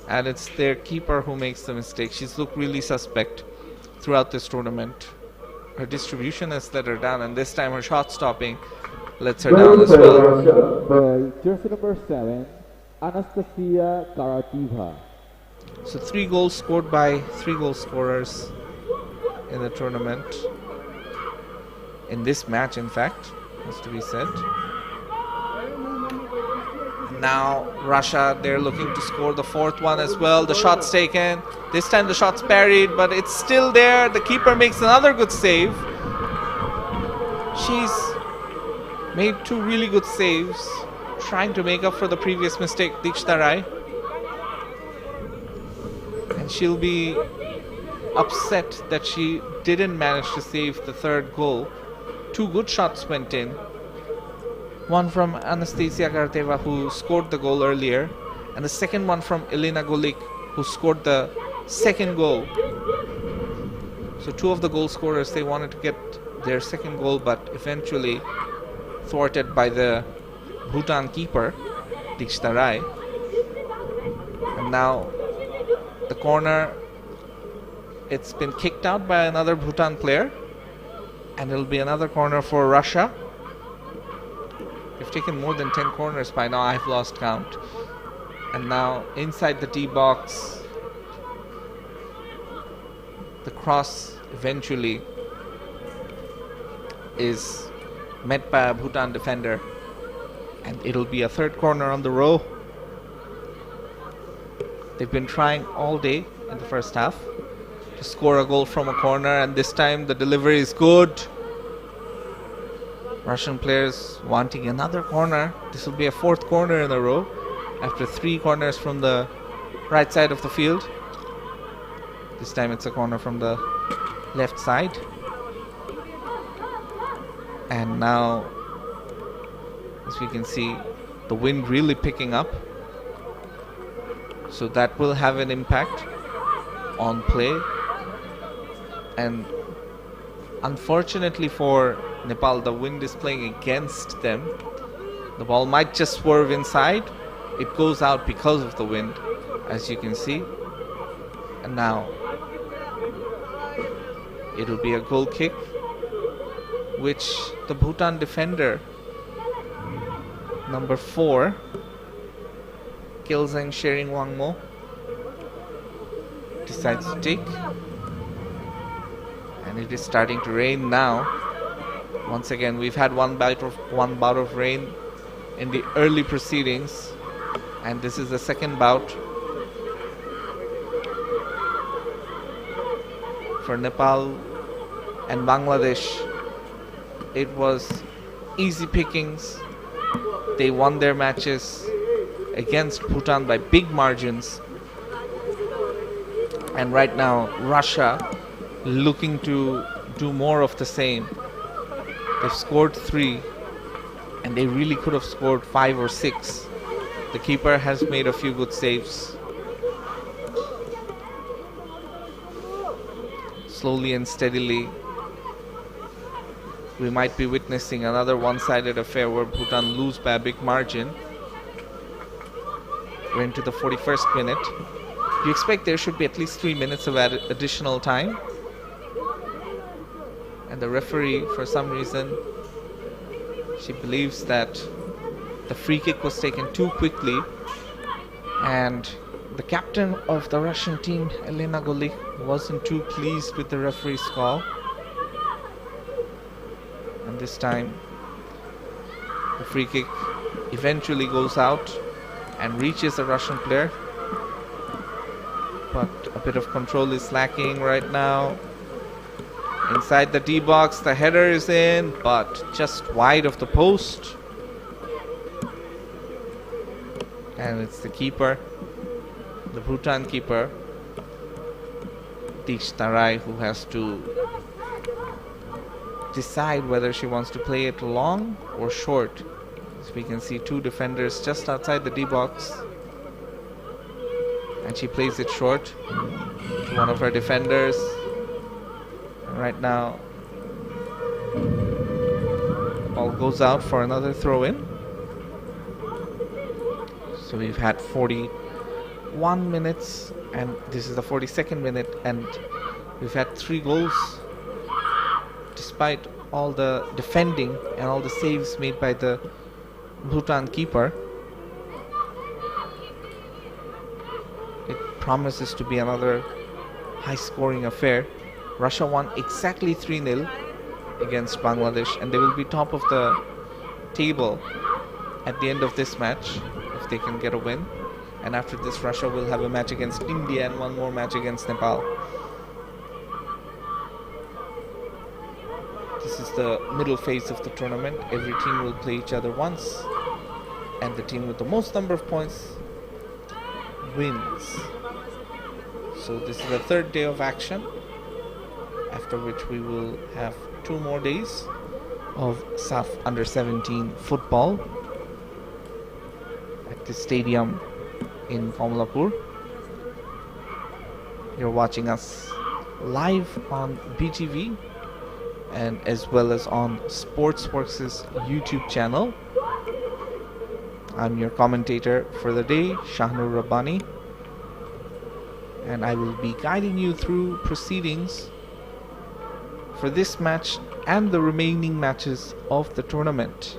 Speaker 1: And it's their keeper who makes the mistake. She's looked really suspect throughout this tournament. Her distribution has let her down, and this time her shot stopping lets her down as well.
Speaker 2: Jersey number 7, Anastasia Karateva.
Speaker 1: So 3 goals scored by 3 goal scorers in the tournament. In this match, in fact, has to be said. Now Russia, they're looking to score the 4th one as well. The shot's taken. This time the shot's parried, but it's still there. The keeper makes another good save. She's made 2 really good saves, trying to make up for the previous mistake, Dikshita Rai. And she'll be upset that she didn't manage to save the 3rd goal. 2 good shots went in. One from Anastasia Karateva, who scored the goal earlier, and the second one from Elena Golik, who scored the 2nd goal. So 2 of the goal scorers, they wanted to get their 2nd goal, but eventually thwarted by the Bhutan keeper, Dikshita Rai. And now the corner, it's been kicked out by another Bhutan player, and it'll be another corner for Russia. They've taken more than 10 corners by now, I've lost count. And now inside the D box, the cross eventually is met by a Bhutan defender, and it'll be a 3rd corner on the row. They've been trying all day in the first half to score a goal from a corner, and this time the delivery is good. Russian players wanting another corner. This will be a 4th corner in a row after 3 corners from the right side of the field. This time it's a corner from the left side. And now, as we can see, the wind really picking up. So that will have an impact on play. And unfortunately for Nepal, the wind is playing against them. The ball might just swerve inside. It goes out because of the wind, as you can see. And now it'll be a goal kick, which the Bhutan defender, number 4, Kilzeng Shering Wangmo, decides to take. And it is starting to rain now. Once again, we've had one bout of rain in the early proceedings, and this is the 2nd bout for Nepal and Bangladesh. It was easy pickings. They won their matches against Bhutan by big margins, and right now Russia looking to do more of the same. They've scored 3, and they really could have scored 5 or 6. The keeper has made a few good saves. Slowly and steadily, we might be witnessing another one-sided affair where Bhutan lose by a big margin. We're into the 41st minute. You expect there should be at least 3 minutes of additional time. And the referee, for some reason, she believes that the free kick was taken too quickly. And the captain of the Russian team, Elena Golik, wasn't too pleased with the referee's call. And this time, the free kick eventually goes out and reaches the Russian player. But a bit of control is lacking right now. Inside the D box, the header is in, but just wide of the post. And it's the keeper, the Bhutan keeper, Tarai, who has to decide whether she wants to play it long or short. As we can see, 2 defenders just outside the D box. And she plays it short to one of her defenders. And right now, ball goes out for another throw-in. So we've had 41 minutes, and this is the 42nd minute, and we've had 3 goals. Despite all the defending and all the saves made by the Bhutan keeper, it promises to be another high-scoring affair. Russia won exactly 3-0 against Bangladesh, and they will be top of the table at the end of this match if they can get a win. And after this, Russia will have a match against India and one more match against Nepal. This is the middle phase of the tournament. Every team will play each other once, and the team with the most number of points wins. So this is the 3rd day of action, after which we will have 2 more days of SAFF U17 football at the stadium in Komlapur. You're watching us live on BTV and as well as on Sportzworkz's YouTube channel. I'm your commentator for the day, Shahnur Rabbani, and I will be guiding you through proceedings for this match and the remaining matches of the tournament.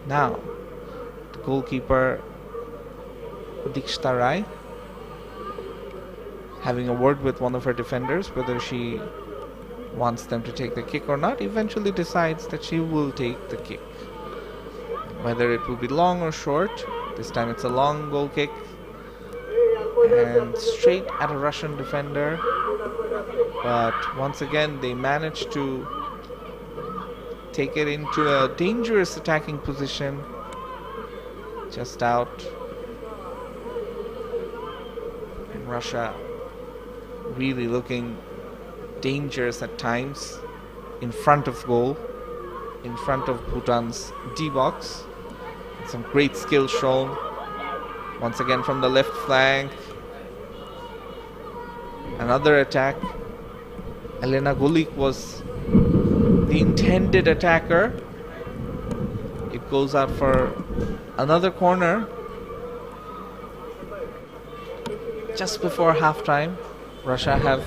Speaker 1: Now, the goalkeeper Tarai, having a word with one of her defenders whether she wants them to take the kick or not, eventually decides that she will take the kick. Whether it will be long or short, this time it's a long goal kick, and straight at a Russian defender. But once again, they managed to take it into a dangerous attacking position just out. And Russia really looking dangerous at times in front of goal, in front of Bhutan's D box. Some great skill shown once again from the left flank. Another attack. Elena Golik was the intended attacker. It goes out for another corner just before halftime. Russia have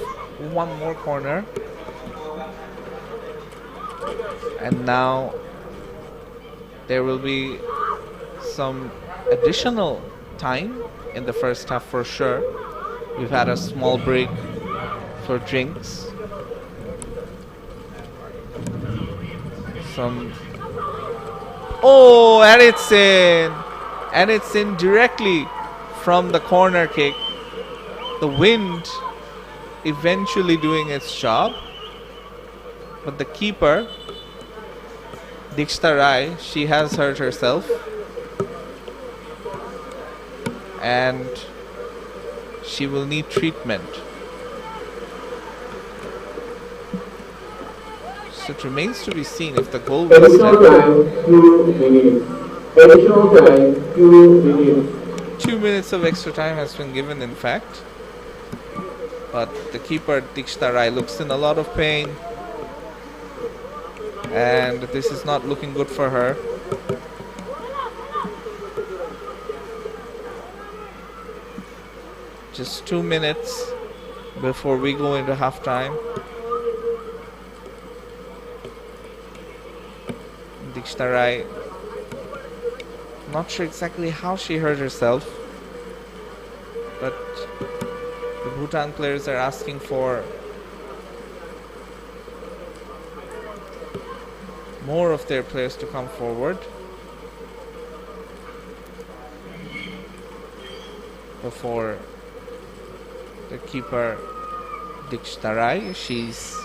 Speaker 1: one more corner, and now there will be some additional time in the first half for sure. We've had a small break for drinks. And it's in! And it's in directly from the corner kick. The wind eventually doing its job. But the keeper, Tarai, she has hurt herself. And she will need treatment. So it remains to be seen if the goal was
Speaker 3: Additional time, 2 minutes. Additional time, 2 minutes.
Speaker 1: 2 minutes of extra time has been given, in fact. But the keeper, Dikshita Rai, looks in a lot of pain. And this is not looking good for her. Just 2 minutes before we go into halftime. Dikshita Rai, not sure exactly how she hurt herself, but the Bhutan players are asking for more of their players to come forward before the keeper Dikshita Rai, she's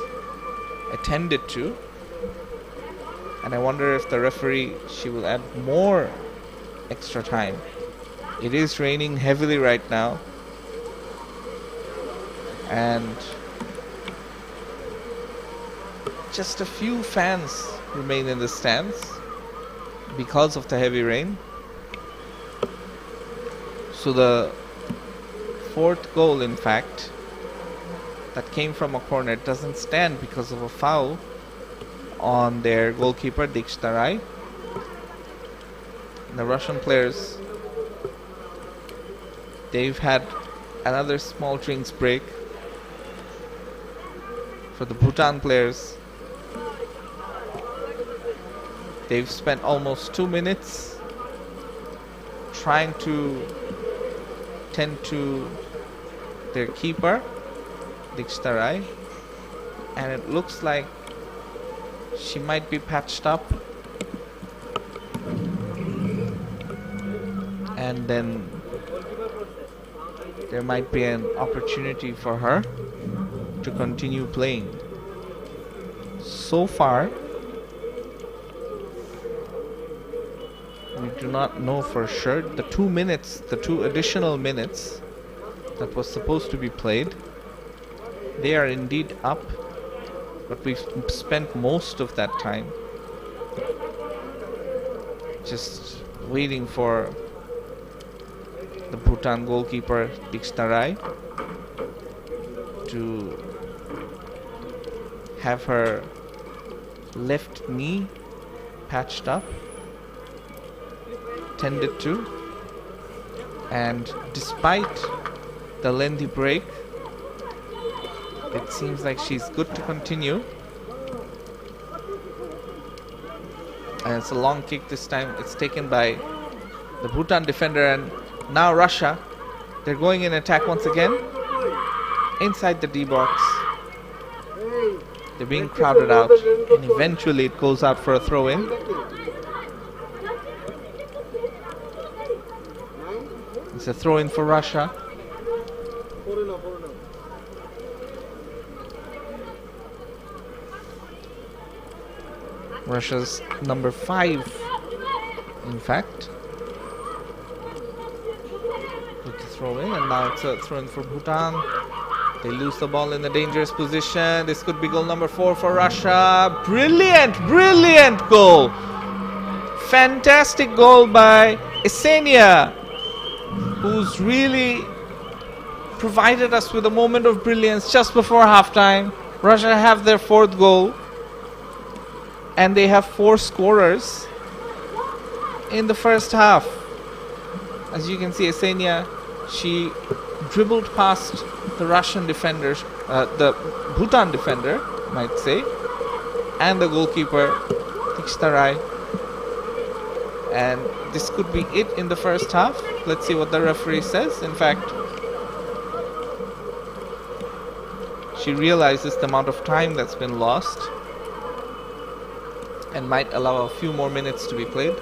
Speaker 1: attended to. And I wonder if the referee, she will add more extra time. It is raining heavily right now. And just a few fans remain in the stands because of the heavy rain. So the fourth goal, in fact, that came from a corner doesn't stand because of a foul on their goalkeeper Dikshita Rai. The Russian players, they've had another small drinks break. For the Bhutan players, they've spent almost 2 minutes trying to tend to their keeper Dikshita Rai, and it looks like she might be patched up, and then there might be an opportunity for her to continue playing. So far, we do not know for sure. The 2 minutes, the 2 additional minutes that was supposed to be played, they are indeed up. But we've spent most of that time just waiting for the Bhutan goalkeeper Dikshita Rai to have her left knee patched up, tended to, and despite the lengthy break, it seems like she's good to continue. And it's a long kick this time. It's taken by the Bhutan defender, and now Russia, they're going in attack once again inside the D box. They're being crowded out, and eventually it goes out for a throw-in. It's a throw-in for Russia. Russia's number 5, in fact. Good to throw in, and now it's a throw in for Bhutan. They lose the ball in a dangerous position. This could be goal number 4 for Russia. Brilliant, brilliant goal. Fantastic goal by Esenia, who's really provided us with a moment of brilliance just before halftime. Russia have their 4th goal, and they have 4 scorers in the first half. As you can see, Esenia, she dribbled past the Russian defenders, the Bhutan defender, might say, and the goalkeeper, Dikshita Rai. And this could be it in the first half. Let's see what the referee says. In fact, she realizes the amount of time that's been lost and might allow a few more minutes to be played.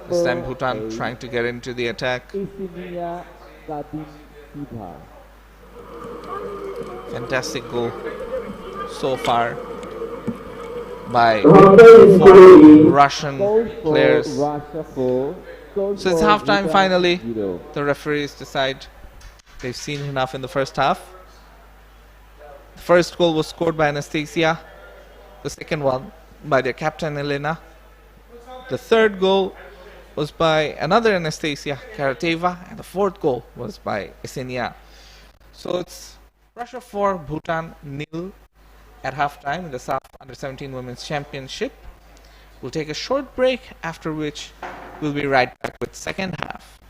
Speaker 1: This time Bhutan trying to get into the attack. Fantastic goal so far by 4 Russian players. So it's halftime finally. The referees decide they've seen enough in the first half. The first goal was scored by Anastasia, the second one by their captain Elena. The third goal was by another Anastasia, Karateva, and the fourth goal was by Yesenia. So it's Russia 4, Bhutan nil at halftime in the SAFF U17 Women's Championship. We'll take a short break, after which we'll be right back with second half.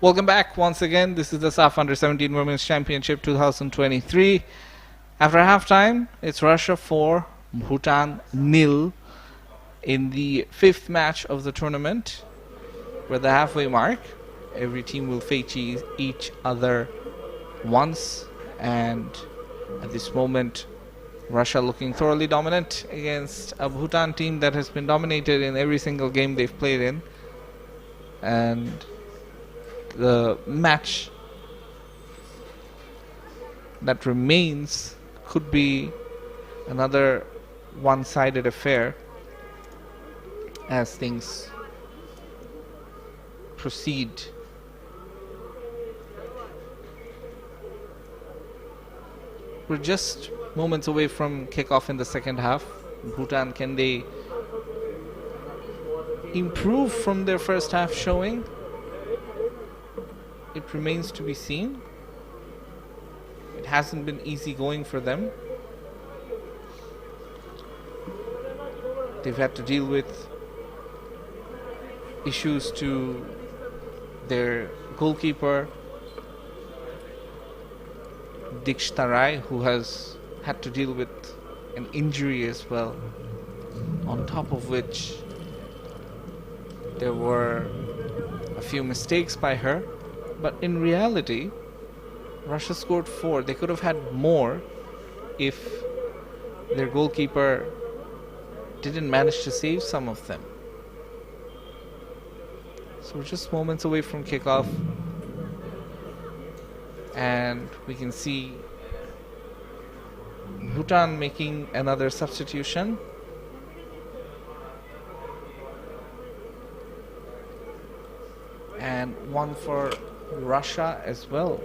Speaker 1: Welcome back once again. This is the SAFF U17 Women's Championship 2023. After halftime, it's Russia 4, Bhutan 0 in the 5th match of the tournament. We're at the halfway mark. Every team will face each other once, and at this moment, Russia looking thoroughly dominant against a Bhutan team that has been dominated in every single game they've played in. And the match that remains could be another one-sided affair as things proceed. We're just moments away from kickoff in the second half. Bhutan, can they improve from their first half showing? It remains to be seen. It hasn't been easy going for them. They've had to deal with issues to their goalkeeper Dikshtarai, who has had to deal with an injury as well, on top of which there were a few mistakes by her. But in reality, Russia scored 4. They could have had more if their goalkeeper didn't manage to save some of them. So we're just moments away from kickoff, and we can see Bhutan making another substitution. And one for Russia as well,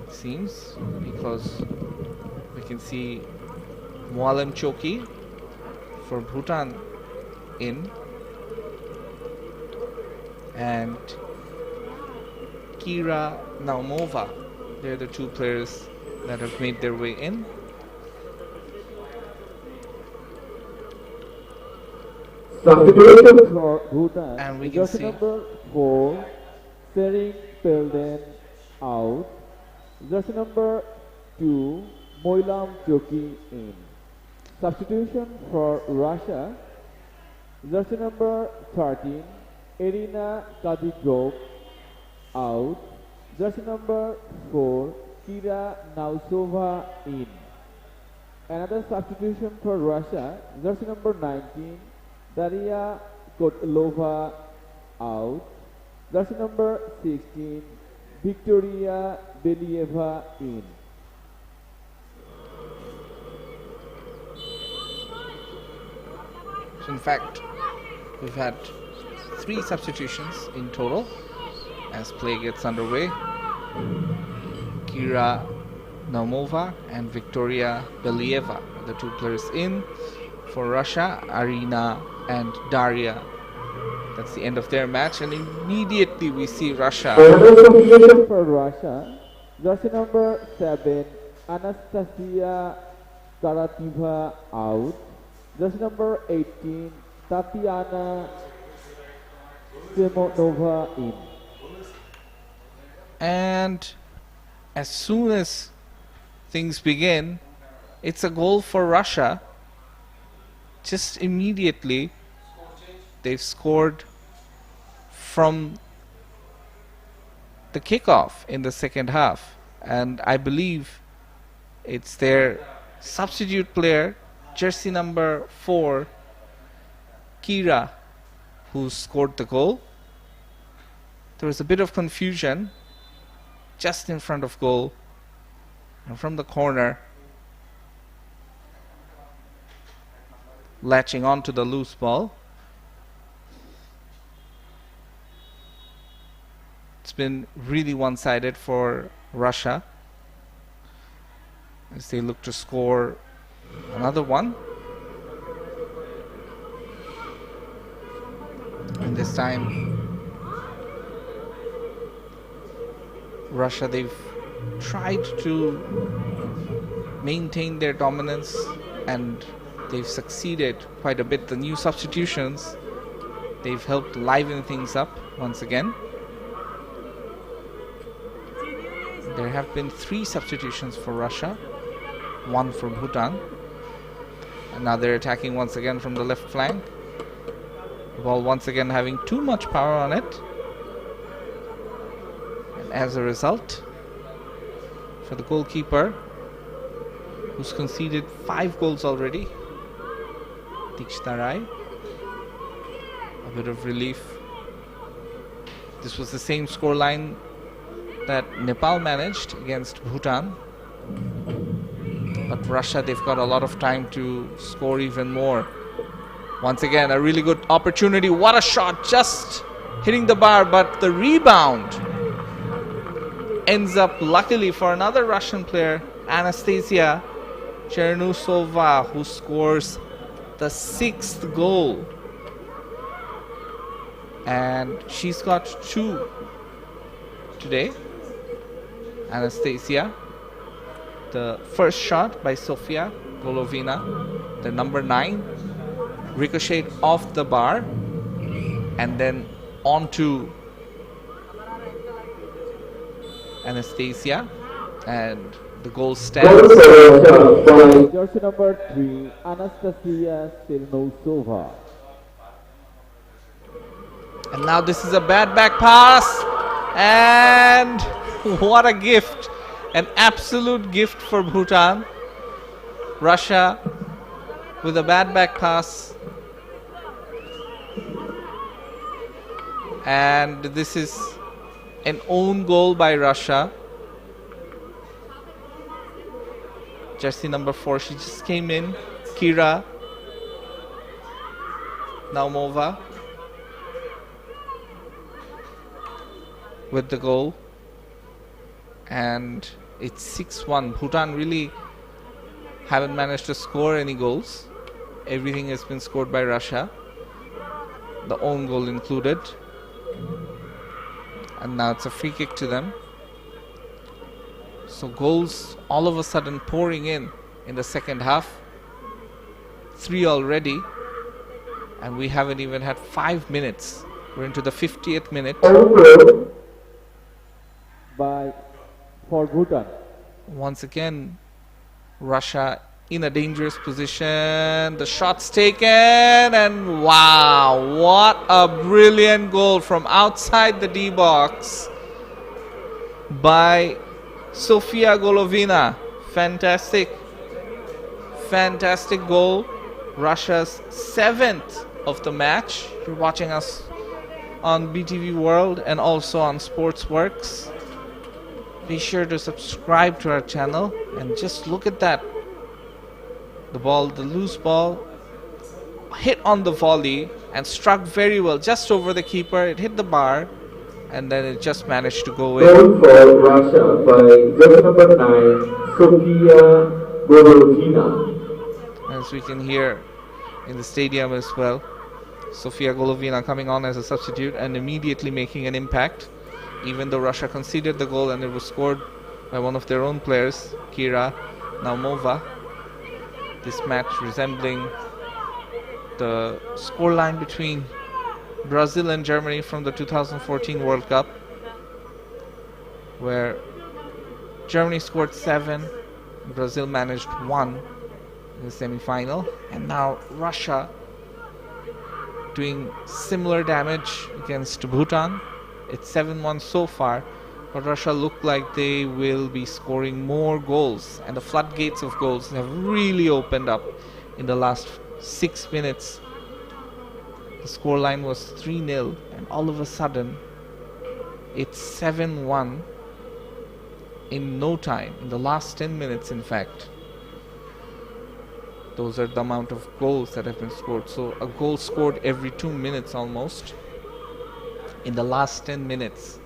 Speaker 1: it seems, because we can see Mualem Choki for Bhutan in, and Kira Naumova. They're the two players that have made their way in.
Speaker 3: Substitution.
Speaker 2: For Bhutan,
Speaker 1: And we can
Speaker 2: jersey
Speaker 1: see
Speaker 2: number 4, Sering Pelden out. Jersey number 2, Moilam Choki in. Substitution for Russia, jersey number 13, Irina Kadyrov out. Jersey number 4, Kira Nausova in. Another substitution for Russia, jersey number 19, Daria Kotlova out. Jersey number 16, Victoria Believa in.
Speaker 1: So in fact, we've had 3 substitutions in total as play gets underway. Kira Naumova and Victoria Believa are the 2 players in. For Russia, Arina and Daria. That's the end of their match, and immediately we see Russia.
Speaker 3: Another substitution.
Speaker 2: For Russia, jersey number 7, Anastasia Karativa out. Jersey number 18, Tatiana Simonova in.
Speaker 1: And as soon as things begin, it's a goal for Russia. Just immediately, they've scored from the kickoff in the second half. And I believe it's their substitute player, jersey number 4, Kira, who scored the goal. There was a bit of confusion just in front of goal, and from the corner, latching onto the loose ball. It's been really one-sided for Russia as they look to score another one. And this time, Russia, they've tried to maintain their dominance, and they've succeeded quite a bit. The new substitutions, they've helped liven things up once again. There have been 3 substitutions for Russia, 1 for Bhutan. And now they're attacking once again from the left flank. The ball once again having too much power on it. And as a result, for the goalkeeper, who's conceded 5 goals already, Tikshna Rai, a bit of relief. This was the same scoreline that Nepal managed against Bhutan. But Russia, they've got a lot of time to score even more. Once again, a really good opportunity. What a shot, just hitting the bar, but the rebound ends up, luckily for another Russian player, Anastasia Chernusova, who scores the 6th goal. And she's got 2 today. Anastasia. The first shot by Sofia Golovina, the number 9, ricocheted off the bar and then onto Anastasia, and the goal stands.
Speaker 2: Jersey number 3, Anastasia Chernusova.
Speaker 1: And now this is a bad back pass, and what a gift. An absolute gift for Bhutan. Russia with a bad back pass. And this is an own goal by Russia. Jersey number 4, she just came in. Kira Naumova with the goal. And it's 6-1. Bhutan really haven't managed to score any goals. Everything has been scored by Russia, the own goal included. And now it's a free kick to them. So goals all of a sudden pouring in the second half. 3 already, and we haven't even had 5 minutes. We're into the 50th minute.
Speaker 2: For Bhutan.
Speaker 1: Once again, Russia in a dangerous position. The shot's taken, and wow, what a brilliant goal from outside the D box by Sofia Golovina. Fantastic, fantastic goal. Russia's 7th of the match. You're watching us on BTV World and also on Sportzworkz. Be sure to subscribe to our channel and just look at that. The ball, the loose ball, hit on the volley and struck very well just over the keeper. It hit the bar and then it just managed to go in.
Speaker 3: Goal for Russia by jersey number 9, Sofia Golovina.
Speaker 1: As we can hear in the stadium as well, Sofia Golovina coming on as a substitute and immediately making an impact. Even though Russia conceded the goal and it was scored by one of their own players, Kira Naumova. This match resembling the scoreline between Brazil and Germany from the 2014 World Cup, where Germany scored 7, Brazil managed 1 in the semi-final, and now Russia doing similar damage against Bhutan. It's 7-1 so far, but Russia look like they will be scoring more goals, and the floodgates of goals have really opened up in the last 6 minutes. The scoreline was 3-0, and all of a sudden it's 7-1 in no time, in the last 10 minutes in fact. Those are the amount of goals that have been scored. So a goal scored every 2 minutes almost in the last 10 minutes.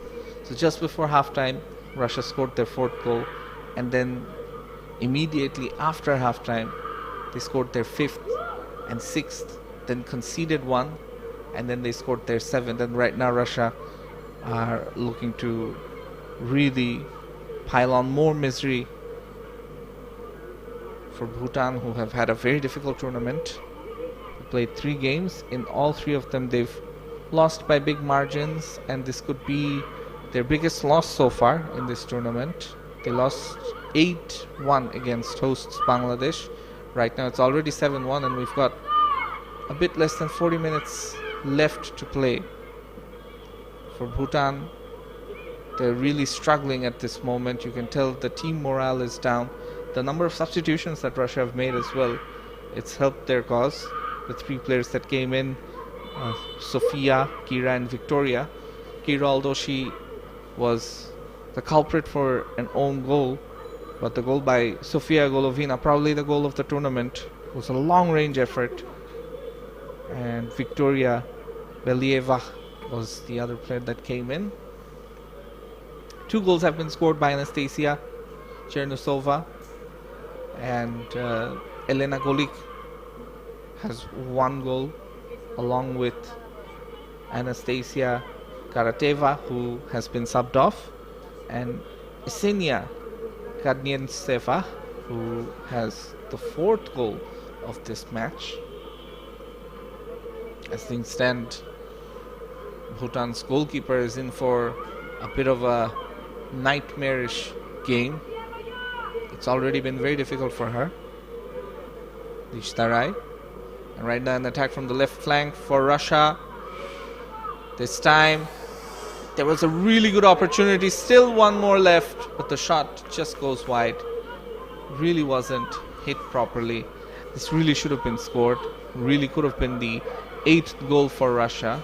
Speaker 1: So just before halftime, Russia scored their 4th goal, and then immediately after halftime they scored their 5th and 6th, then conceded 1, and then they scored their 7th. And right now Russia are looking to really pile on more misery for Bhutan, who have had a very difficult tournament. They played 3 games. In all 3 of them they've lost by big margins, and this could be their biggest loss so far in this tournament. They lost 8-1 against hosts Bangladesh. Right now it's already 7-1 and we've got a bit less than 40 minutes left to play. For Bhutan, they're really struggling at this moment. You can tell the team morale is down. The number of substitutions that Russia have made as well, it's helped their cause. The 3 players that came in, Sofia, Kira and Victoria. Kira, although she was the culprit for an own goal, but the goal by Sofia Golovina, probably the goal of the tournament, was a long-range effort. And Victoria Believa was the other player that came in. 2 goals have been scored by Anastasia Chernusova, and Elena Golik has 1 goal, along with Anastasia Karateva, who has been subbed off, and Isenia Kadnientseva, who has the 4th goal of this match. As things stand, Bhutan's goalkeeper is in for a bit of a nightmarish game. It's already been very difficult for her. Lishtarai. And right now an attack from the left flank for Russia. This time there was a really good opportunity. Still 1 more left, but the shot just goes wide. Really wasn't hit properly. This really should have been scored. Really could have been the 8th goal for Russia.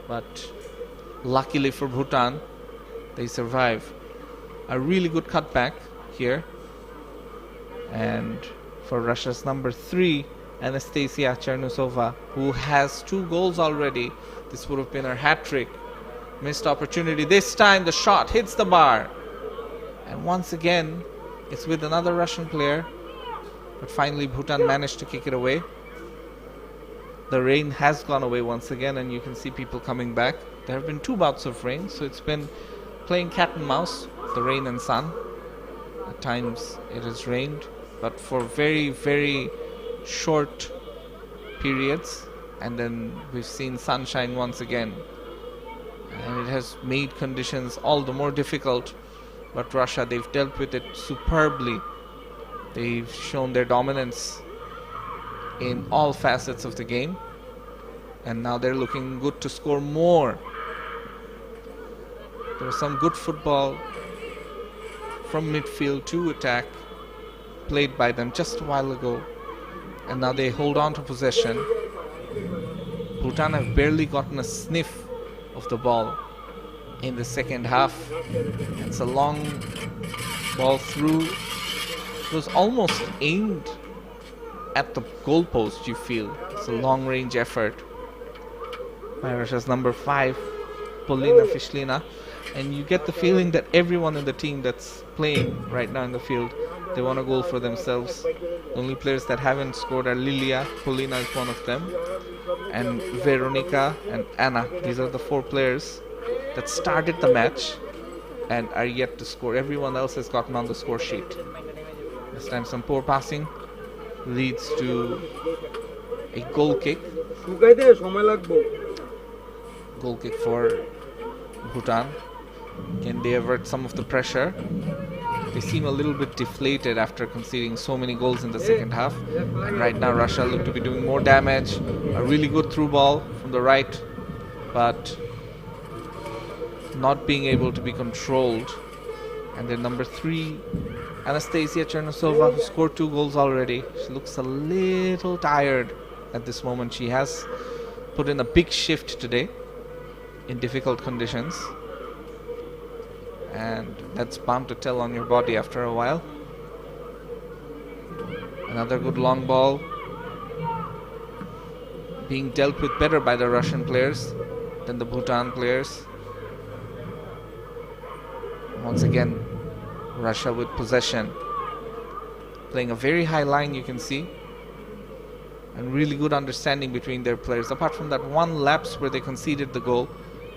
Speaker 1: But luckily for Bhutan, they survive. A really good cutback here. And for Russia's number 3, Anastasia Chernusova, who has 2 goals already. This would have been her hat-trick. Missed opportunity. This time the shot hits the bar. And once again, it's with another Russian player. But finally Bhutan managed to kick it away. The rain has gone away once again, and you can see people coming back. There have been 2 bouts of rain, so it's been playing cat and mouse, the rain and sun. At times it has rained, but for very, very short periods, and then we've seen sunshine once again. And it has made conditions all the more difficult, but Russia, they've dealt with it superbly. They've shown their dominance in all facets of the game, and now they're looking good to score more. There was some good football from midfield to attack played by them just a while ago, and now they hold on to possession. Bhutan have barely gotten a sniff of the ball in the second half. It's a long ball through. It was almost aimed at the goalpost, you feel. It's a long-range effort by Russia's number 5, Polina Fishlina. And you get the feeling that everyone in the team that's playing right now in the field, they want a goal for themselves. The only players that haven't scored are Lilia, Polina is one of them, and Veronika and Anna. These are the 4 players that started the match and are yet to score. Everyone else has gotten on the score sheet. This time some poor passing leads to a goal kick. Goal kick for Bhutan. Can they avert some of the pressure? They seem a little bit deflated after conceding so many goals in the second half. And right now Russia look to be doing more damage. A really good through ball from the right, but not being able to be controlled. And then number 3, Anastasia Chernusova, who scored 2 goals already. She looks a little tired at this moment. She has put in a big shift today in difficult conditions, and that's bound to tell on your body after a while. Another good long ball being dealt with better by the Russian players than the Bhutan players. Once again, Russia with possession, playing a very high line, you can see, and really good understanding between their players, apart from that one lapse where they conceded the goal,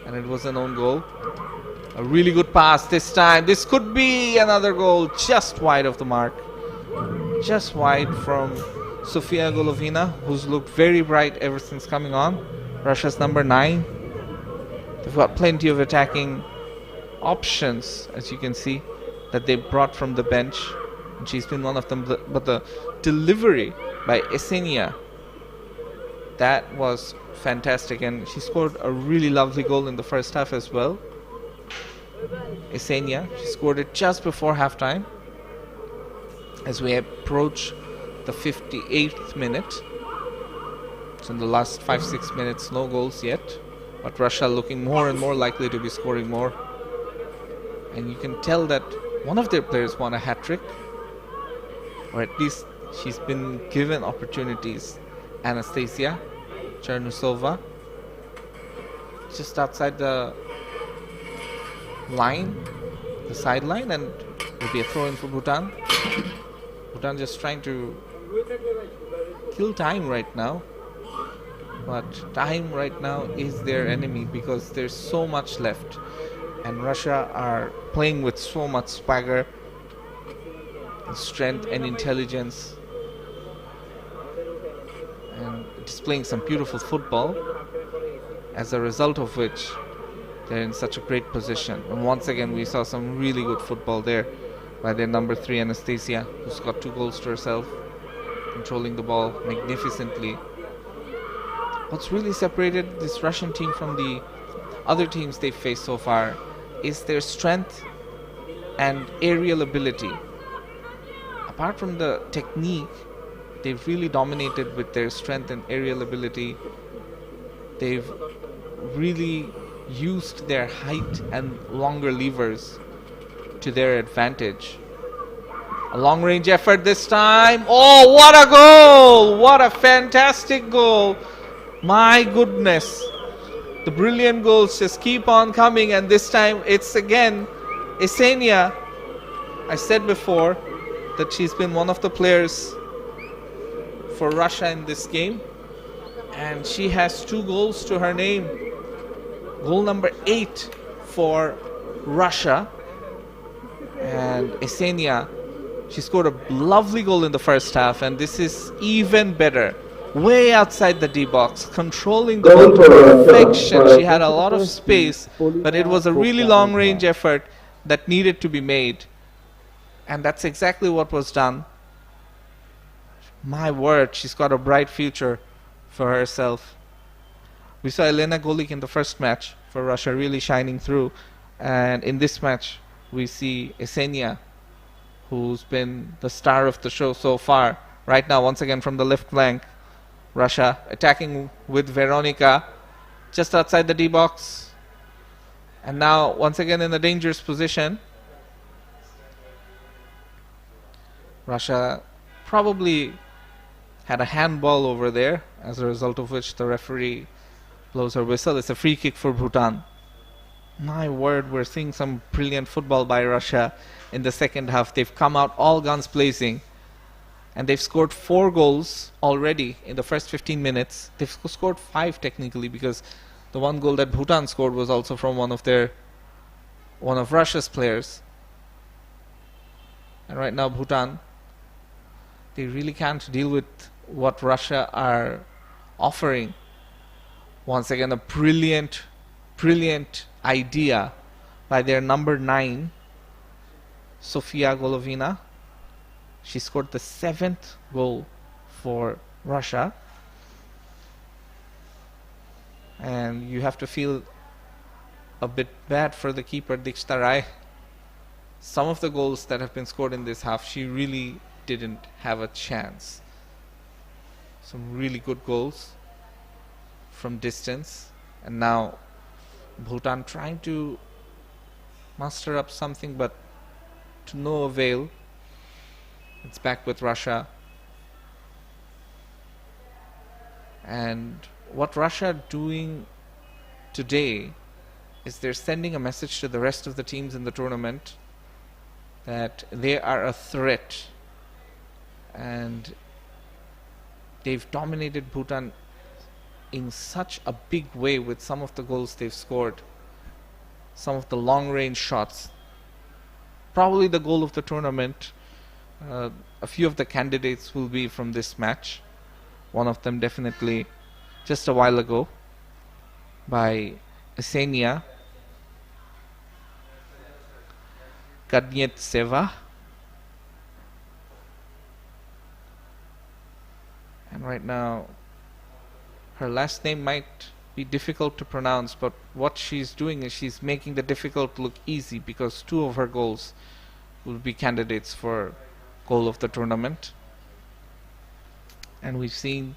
Speaker 1: and it was an own goal. A really good pass this time. This could be another goal, just wide of the mark. Just wide from Sofia Golovina, who's looked very bright ever since coming on. Russia's number 9. They've got plenty of attacking options, as you can see, that they brought from the bench, and she's been one of them. But the delivery by Esenia, that was fantastic, and she scored a really lovely goal in the first half as well. Esenia, she scored it just before halftime as we approach the 58th minute. So in the last 5-6 minutes, no goals yet, but Russia looking more and more likely to be scoring more. And you can tell that one of their players won a hat-trick, or at least she's been given opportunities. Anastasia Chernusova, just outside the line, the sideline, and will be a throw-in for Bhutan. Bhutan just trying to kill time right now, but time right now is their enemy because there's so much left, and Russia are playing with so much swagger, and strength and intelligence, and displaying some beautiful football, as a result of which they're in such a great position. And once again we saw some really good football there by their number 3 Anastasia, who's got 2 goals to herself, controlling the ball magnificently. What's really separated this Russian team from the other teams they've faced so far is their strength and aerial ability. Apart from the technique, they've really dominated with their strength and aerial ability. They've really used their height and longer levers to their advantage. A long range effort this time. Oh, what a goal! What a fantastic goal! My goodness, the brilliant goals just keep on coming, and this time it's again Esenia. I said before that she's been one of the players for Russia in this game, and she has 2 goals to her name. Goal number 8 for Russia. And Esenia, she scored a lovely goal in the first half, and this is even better. Way outside the D box, controlling the ball to perfection. She had a lot of space, but it was a really long range effort that needed to be made, and that's exactly what was done. My word, she's got a bright future for herself. We saw Elena Golik in the first match for Russia really shining through, and in this match we see Esenia, who's been the star of the show so far. Right now, once again from the left flank, Russia attacking with Veronica just outside the D box, and now once again in a dangerous position. Russia probably had a handball over there, as a result of which the referee blows her whistle. It's a free kick for Bhutan. My word, we're seeing some brilliant football by Russia in the second half. They've come out all guns blazing, and they've scored 4 goals already in the first 15 minutes. They've scored 5 technically, because the 1 goal that Bhutan scored was also from one of Russia's players. And right now Bhutan, they really can't deal with what Russia are offering. Once again, a brilliant idea by their number 9, Sofia Golovina. She scored the 7th goal for Russia. And you have to feel a bit bad for the keeper, Dikshita Rai. Some of the goals that have been scored in this half, she really didn't have a chance. Some really good goals from distance. And now Bhutan trying to muster up something, but to no avail. It's back with Russia. And what Russia are doing today is they're sending a message to the rest of the teams in the tournament that they are a threat, and they've dominated Bhutan in such a big way with some of the goals they've scored, some of the long range shots. Probably the goal of the tournament. A few of the candidates will be from this match. One of them definitely just a while ago by Esenia. Gadnietseva. And right now, her last name might be difficult to pronounce, but what she's doing is she's making the difficult look easy, because 2 of her goals will be candidates for goal of the tournament. And we've seen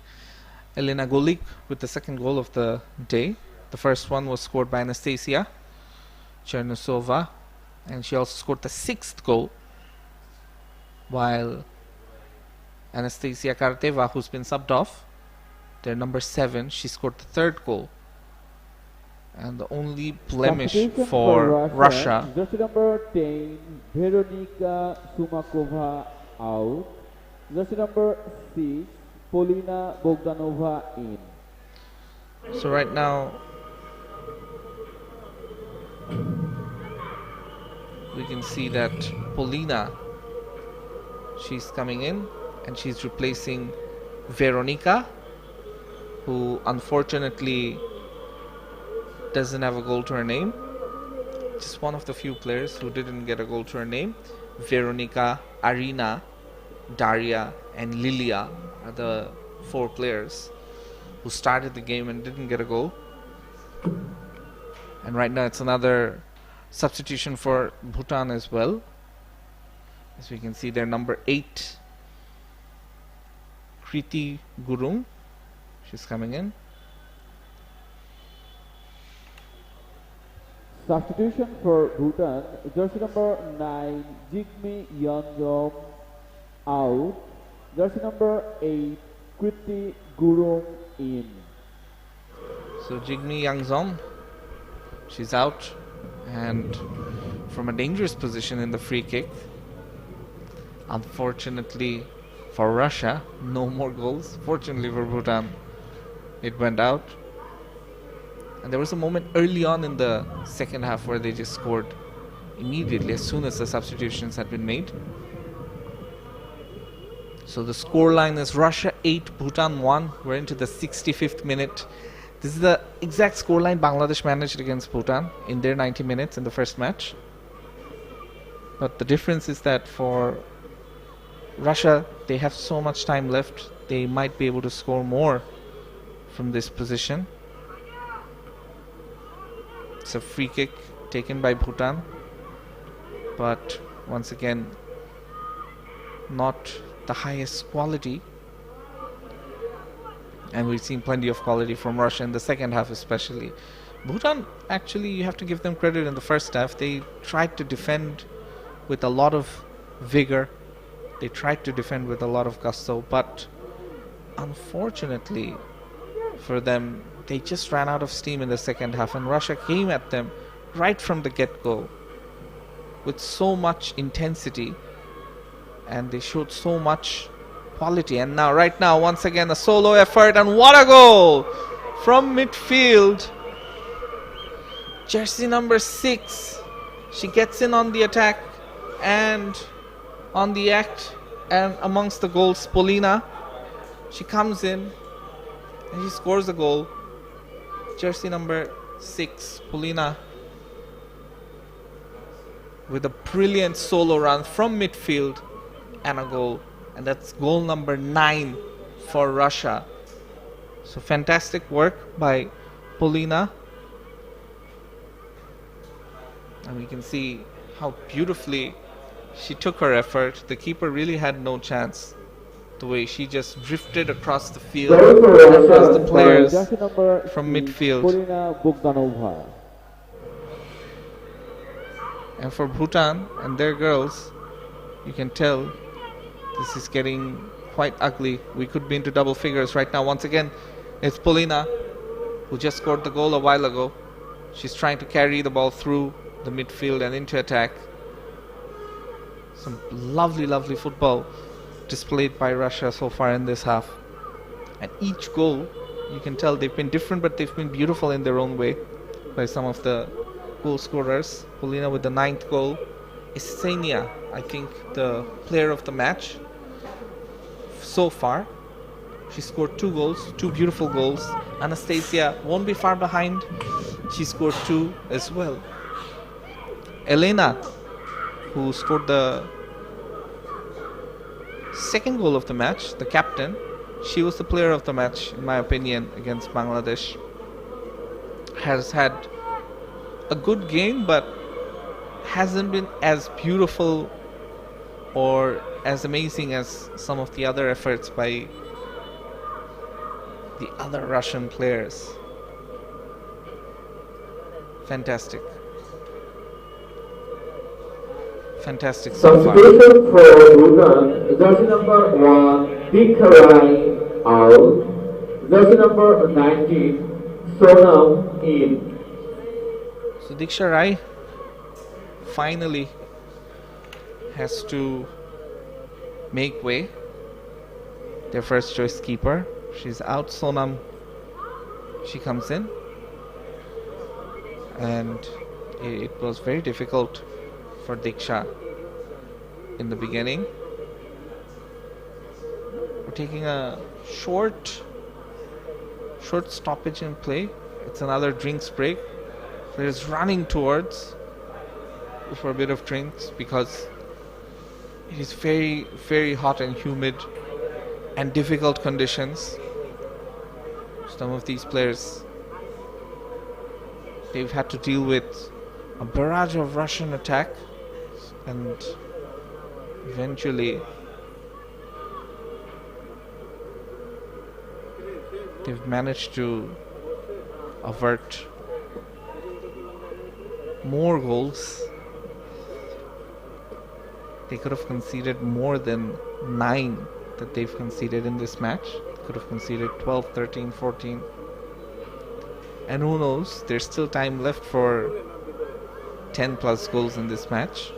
Speaker 1: Elena Golik with the second goal of the day. The first one was scored by Anastasia Chernusova, and she also scored the 6th goal, while Anastasia Karteva, who's been subbed off, their number 7, she scored the 3rd goal. And the only blemish for Russia,
Speaker 2: jersey number 10, Veronika Sumakova out. Jersey number 6, Polina Bogdanova in.
Speaker 1: So right now we can see that Polina, she's coming in and she's replacing Veronika, who unfortunately doesn't have a goal to her name. Just one of the few players who didn't get a goal to her name. Veronika, Arina, Daria and Lilia are the 4 players who started the game and didn't get a goal. And right now it's another substitution for Bhutan as well. As we can see, their number 8, Kriti Gurung, she's coming in.
Speaker 2: Substitution for Bhutan, jersey number 9, Jigme Yeongjom out. Jersey number 8, Kriti Gurung in.
Speaker 1: So Jigme Yeongjom, she's out, and from a dangerous position in the free kick. Unfortunately for Russia, no more goals. Fortunately for Bhutan, it went out. And there was a moment early on in the second half where they just scored immediately as soon as the substitutions had been made. So the scoreline is Russia 8, Bhutan 1. We're into the 65th minute. This is the exact scoreline Bangladesh managed against Bhutan in their 90 minutes in the first match. But the difference is that for Russia, they have so much time left. They might be able to score more from this position. It's a free kick taken by Bhutan, but once again, not the highest quality. And we've seen plenty of quality from Russia in the second half especially. Bhutan, actually, you have to give them credit in the first half. They tried to defend with a lot of vigor. They tried to defend with a lot of gusto, but unfortunately for them, they just ran out of steam in the second half, and Russia came at them right from the get-go with so much intensity, and they showed so much quality. And now, right now, once again, a solo effort, and what a goal from midfield. Jersey number 6, she gets in on the attack and on the act, and amongst the goals, Polina, she comes in and she scores a goal. Jersey number 6, Polina, with a brilliant solo run from midfield and a goal. And that's goal number 9 for Russia. So fantastic work by Polina. And we can see how beautifully she took her effort. The keeper really had no chance. The way she just drifted across the field, across the players from midfield.
Speaker 2: Polina Bogdanova.
Speaker 1: And for Bhutan and their girls, you can tell this is getting quite ugly. We could be into double figures right now. Once again, it's Polina, who just scored the goal a while ago. She's trying to carry the ball through the midfield and into attack. Some lovely, lovely football displayed by Russia so far in this half. And each goal, you can tell they've been different, but they've been beautiful in their own way by some of the goal scorers. Polina with the 9th goal. Esenia, I think, the player of the match so far. She scored 2 goals, 2 beautiful goals. Anastasia won't be far behind. She scored 2 as well. Elena who scored the second goal of the match, the captain. She was the player of the match, in my opinion, against Bangladesh. Has had a good game, but hasn't been as beautiful or as amazing as some of the other efforts by the other Russian players. Fantastic. Fantastic so far.
Speaker 3: Substitution for Bhutan, jersey number 1, Dikarai out. Jersey number 19, Sonam in.
Speaker 1: So Diksha Rai finally has to make way. Their first choice keeper. She's out. Sonam, she comes in. And it was very difficult for Diksha in the beginning. We're taking a short stoppage in play. It's another drinks break. Players running towards for a bit of drinks because it is very, very hot and humid and difficult conditions. Some of these players, they've had to deal with a barrage of Russian attack, and eventually they've managed to avert more goals. They could have conceded more than 9 that they've conceded in this match. Could have conceded 12, 13, 14. And who knows, there's still time left for 10 plus goals in this match.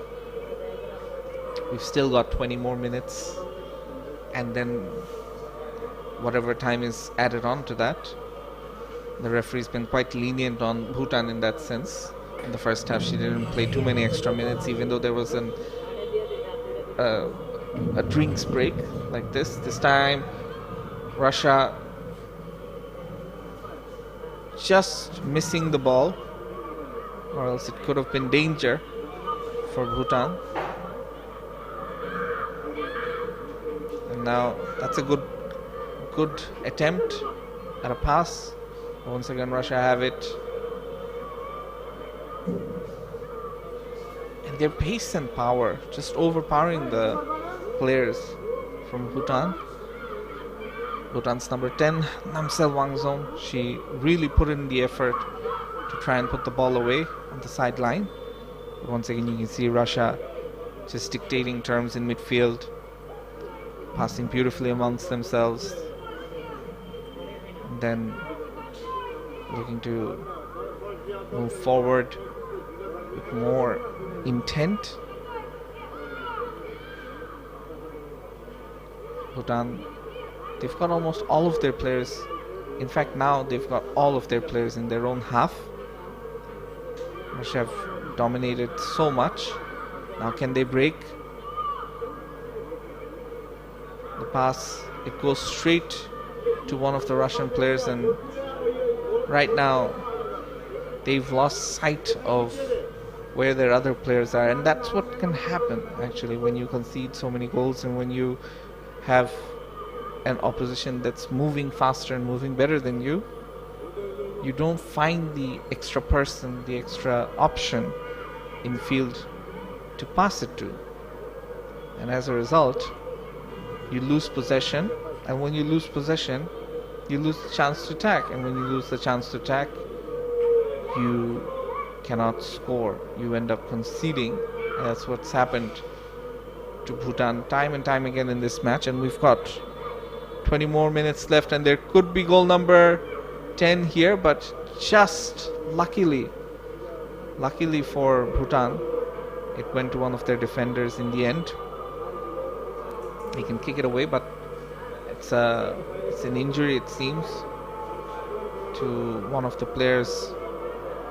Speaker 1: We've still got 20 more minutes, and then whatever time is added on to that. The referee's been quite lenient on Bhutan in that sense. In the first half, she didn't play too many extra minutes, even though there was a drinks break like this. This time, Russia just missing the ball, or else it could have been danger for Bhutan. And now that's a good attempt at a pass. Once again, Russia have it. And their pace and power just overpowering the players from Bhutan. Bhutan's number 10, Namsel Wangzon, she really put in the effort to try and put the ball away on the sideline. But once again, you can see Russia just dictating terms in midfield, passing beautifully amongst themselves, and then looking to move forward with more intent. Bhutan, they've got almost all of their players. In fact, now they've got all of their players in their own half. Russia have dominated so much. Now can they break? The pass, it goes straight to one of the Russian players, and right now they've lost sight of where their other players are, and that's what can happen actually when you concede so many goals and when you have an opposition that's moving faster and moving better than you. You don't find the extra person, the extra option in field to pass it to, and as a result you lose possession, and when you lose possession you lose the chance to attack, and when you lose the chance to attack you cannot score, you end up conceding, and that's what's happened to Bhutan time and time again in this match. And we've got 20 more minutes left, and there could be goal number 10 here, but just luckily for Bhutan, it went to one of their defenders in the end. He can kick it away, but it's an injury, it seems, to one of the players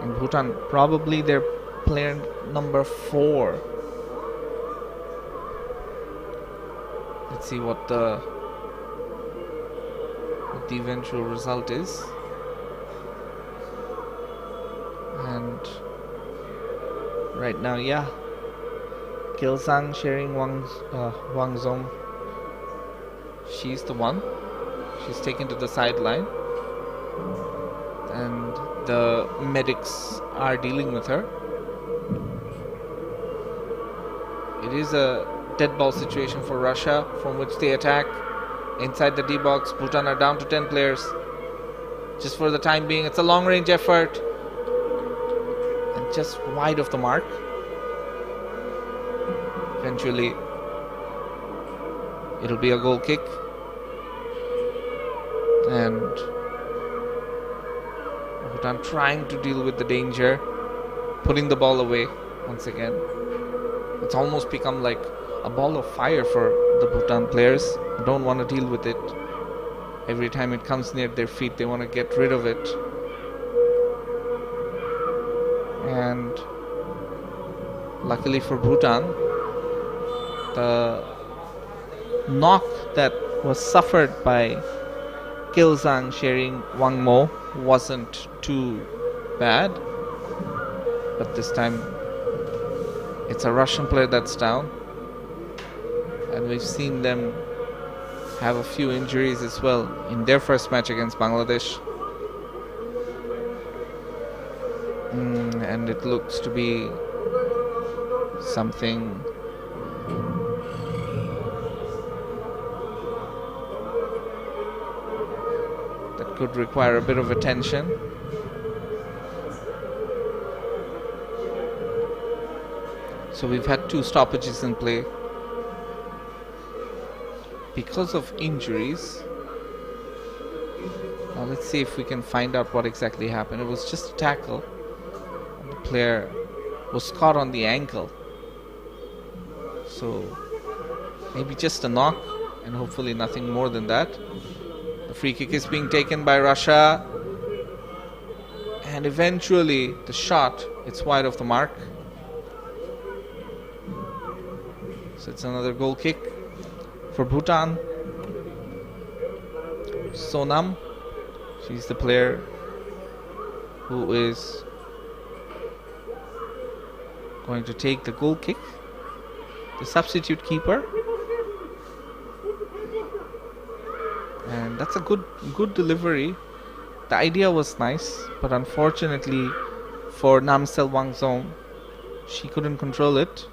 Speaker 1: in Bhutan, probably their player number 4. Let's see what the eventual result is. And right now, yeah, Gilsang sharing Wangzong. She's the one. She's taken to the sideline. And the medics are dealing with her. It is a dead ball situation for Russia, from which they attack inside the D box. Bhutan are down to 10 players. Just for the time being, it's a long range effort. And just wide of the mark. Eventually, it'll be a goal kick. And Bhutan trying to deal with the danger, putting the ball away once again. It's almost become like a ball of fire for the Bhutan players. They don't want to deal with it. Every time it comes near their feet, they want to get rid of it. And luckily for Bhutan, the knock that was suffered by Gilsang sharing Wangmo wasn't too bad. But this time, it's a Russian player that's down. And we've seen them have a few injuries as well in their first match against Bangladesh. And it looks to be something that could require a bit of attention. So we've had 2 stoppages in play because of injuries. Now let's see if we can find out what exactly happened. It was just a tackle. And the player was caught on the ankle. So maybe just a knock, and hopefully nothing more than that. The free kick is being taken by Russia. And eventually the shot, it's wide of the mark. So it's another goal kick for Bhutan. Sonam, she's the player who is going to take the goal kick. The substitute keeper. And that's a good delivery. The idea was nice, but unfortunately for Namsel Wangzong, she couldn't control it.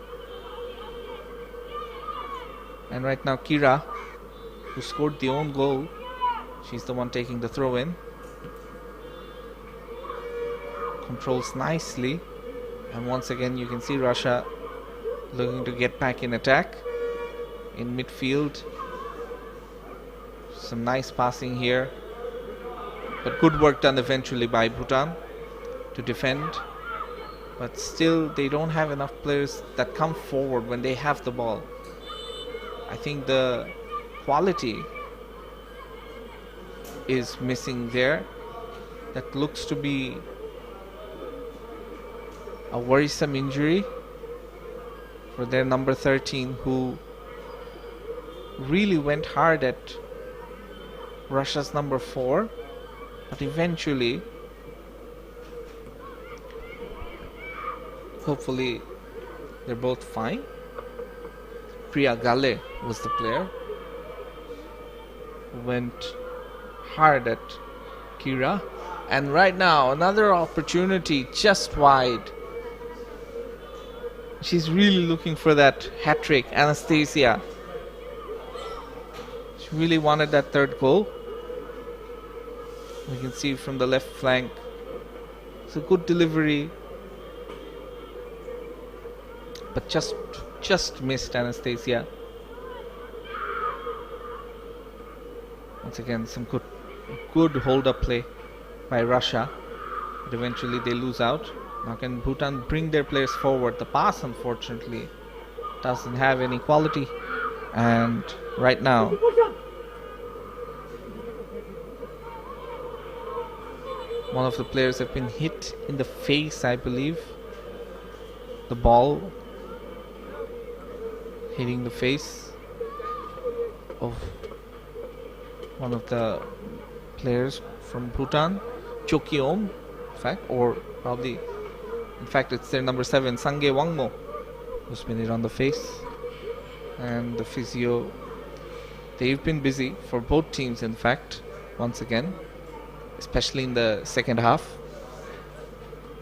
Speaker 1: And right now Kira, who scored the own goal, she's the one taking the throw in. Controls nicely. And once again you can see Russia looking to get back in attack in midfield. Some nice passing here. But good work done eventually by Bhutan to defend. But still they don't have enough players that come forward when they have the ball. I think the quality is missing there. That looks to be a worrisome injury for their number 13, who really went hard at Russia's number 4, but eventually, hopefully they're both fine. Priya Gale was the player who went hard at Kira. And right now another opportunity just wide. She's really looking for that hat-trick, Anastasia. She really wanted that 3rd goal. We can see from the left flank. It's a good delivery, but just missed Anastasia. Once again, some good hold-up play by Russia, but eventually they lose out. Now can Bhutan bring their players forward? The pass, unfortunately, doesn't have any quality. And right now, one of the players have been hit in the face, I believe. The ball hitting the face of one of the players from Bhutan, Chokyeom, in fact, or probably, in fact, it's their number 7, Sangye Wangmo. who's been hit on the face, and the physio. They've been busy for both teams, in fact, once again, especially in the second half.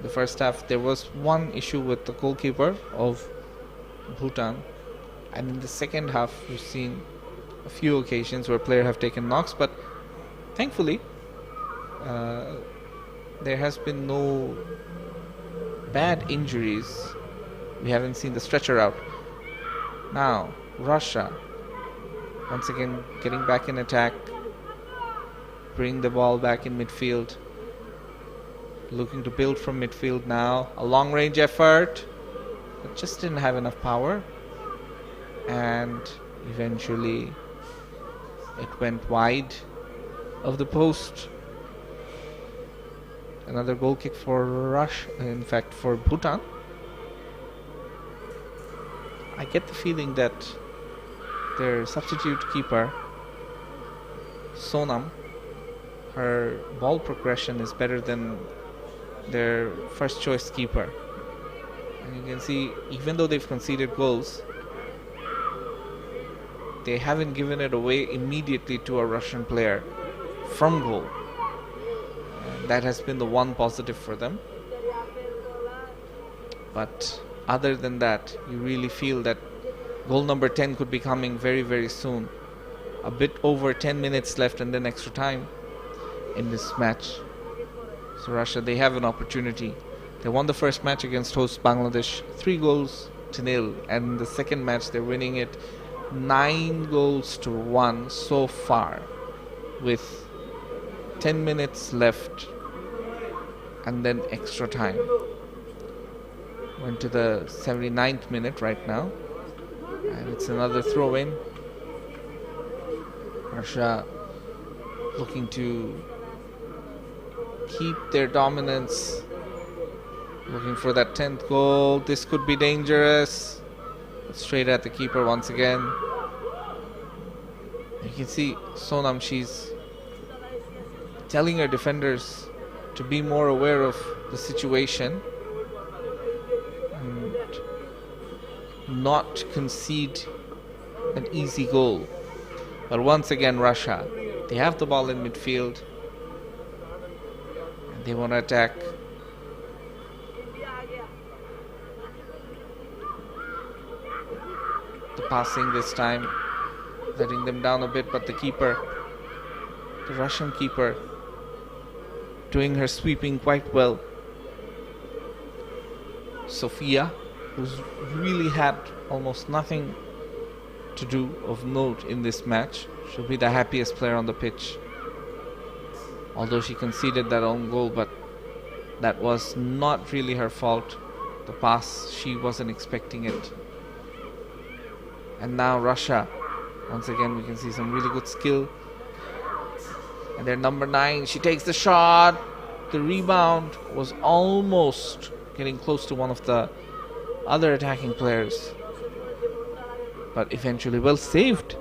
Speaker 1: The first half, there was one issue with the goalkeeper of Bhutan, and in the second half, we've seen a few occasions where players have taken knocks, but thankfully, there has been no bad injuries. We haven't seen the stretcher out. Now, Russia, once again, getting back in attack, bring the ball back in midfield, looking to build from midfield now. A long-range effort, but just didn't have enough power, and eventually it went wide of the post. Another goal kick for Russia, in fact for Bhutan. I get the feeling that their substitute keeper, Sonam, her ball progression is better than their first choice keeper. And you can see, even though they've conceded goals, they haven't given it away immediately to a Russian player from goal. And that has been the one positive for them. But other than that, you really feel that goal number 10 could be coming very, very soon. A bit over 10 minutes left and then extra time in this match. So Russia, they have an opportunity. They won the first match against host Bangladesh 3-0, and the second match they're winning it 9-1 so far, with 10 minutes left and then extra time. Went to the 79th minute right now, and it's another throw in. Russia looking to keep their dominance, looking for that 10th goal. This could be dangerous. Straight at the keeper once again. You can see Sonam, she's telling her defenders to be more aware of the situation and not concede an easy goal. But once again, Russia, they have the ball in midfield and they want to attack. The passing this time, letting them down a bit, but the keeper, the Russian keeper, doing her sweeping quite well. Sofia, who's really had almost nothing to do of note in this match, she'll be the happiest player on the pitch. Although she conceded that own goal, but that was not really her fault. The pass, she wasn't expecting it. And now Russia, once again we can see some really good skill. And their number 9, she takes the shot. The rebound was almost getting close to one of the other attacking players, but eventually well saved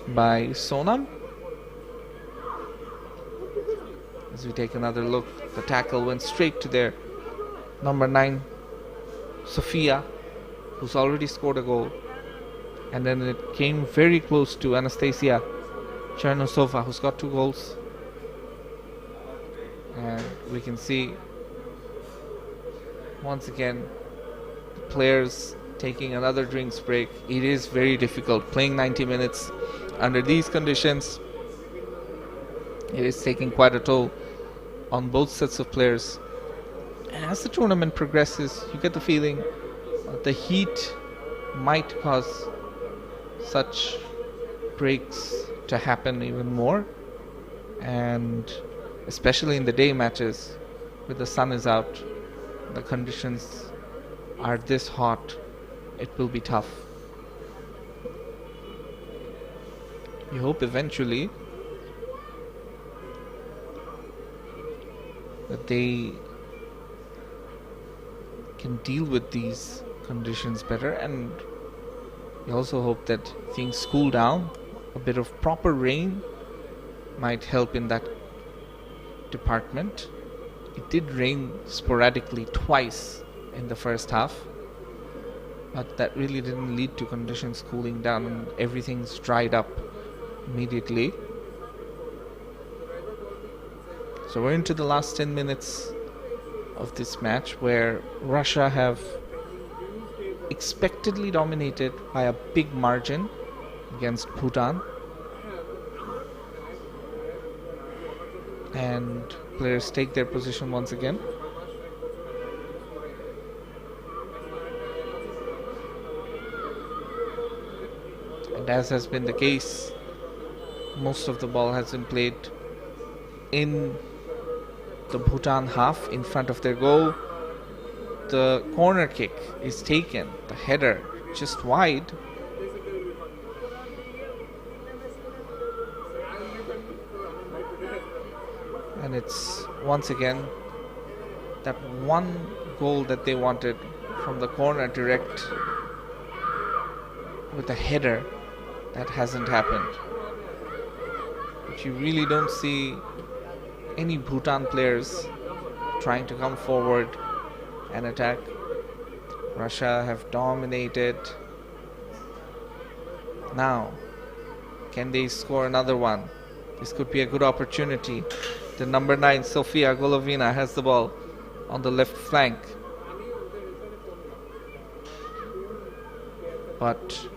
Speaker 1: by Sonam. As we take another look, the tackle went straight to their number 9, Sofia, who's already scored a goal. And then it came very close to Anastasia Chernosova, who's got 2 goals. And we can see once again the players taking another drinks break. It is very difficult playing 90 minutes under these conditions. It is taking quite a toll on both sets of players. And as the tournament progresses, you get the feeling the heat might cause such breaks to happen even more, and especially in the day matches where the sun is out, the conditions are this hot, it will be tough. We hope eventually that they can deal with these conditions better, and we also hope that things cool down. A bit of proper rain might help in that department. It did rain sporadically twice in the first half, but that really didn't lead to conditions cooling down and everything's dried up immediately. So we're into the last 10 minutes of this match, where Russia have expectedly dominated by a big margin against Bhutan, and players take their position once again. And as has been the case, most of the ball has been played in the Bhutan half in front of their goal. The corner kick is taken, the header just wide. And it's once again that one goal that they wanted from the corner direct with a header that hasn't happened. But you really don't see any Bhutan players trying to come forward and attack. Russia have dominated. Now, can they score another one? This could be a good opportunity. The number 9, Sofia Golovina, has the ball on the left flank. But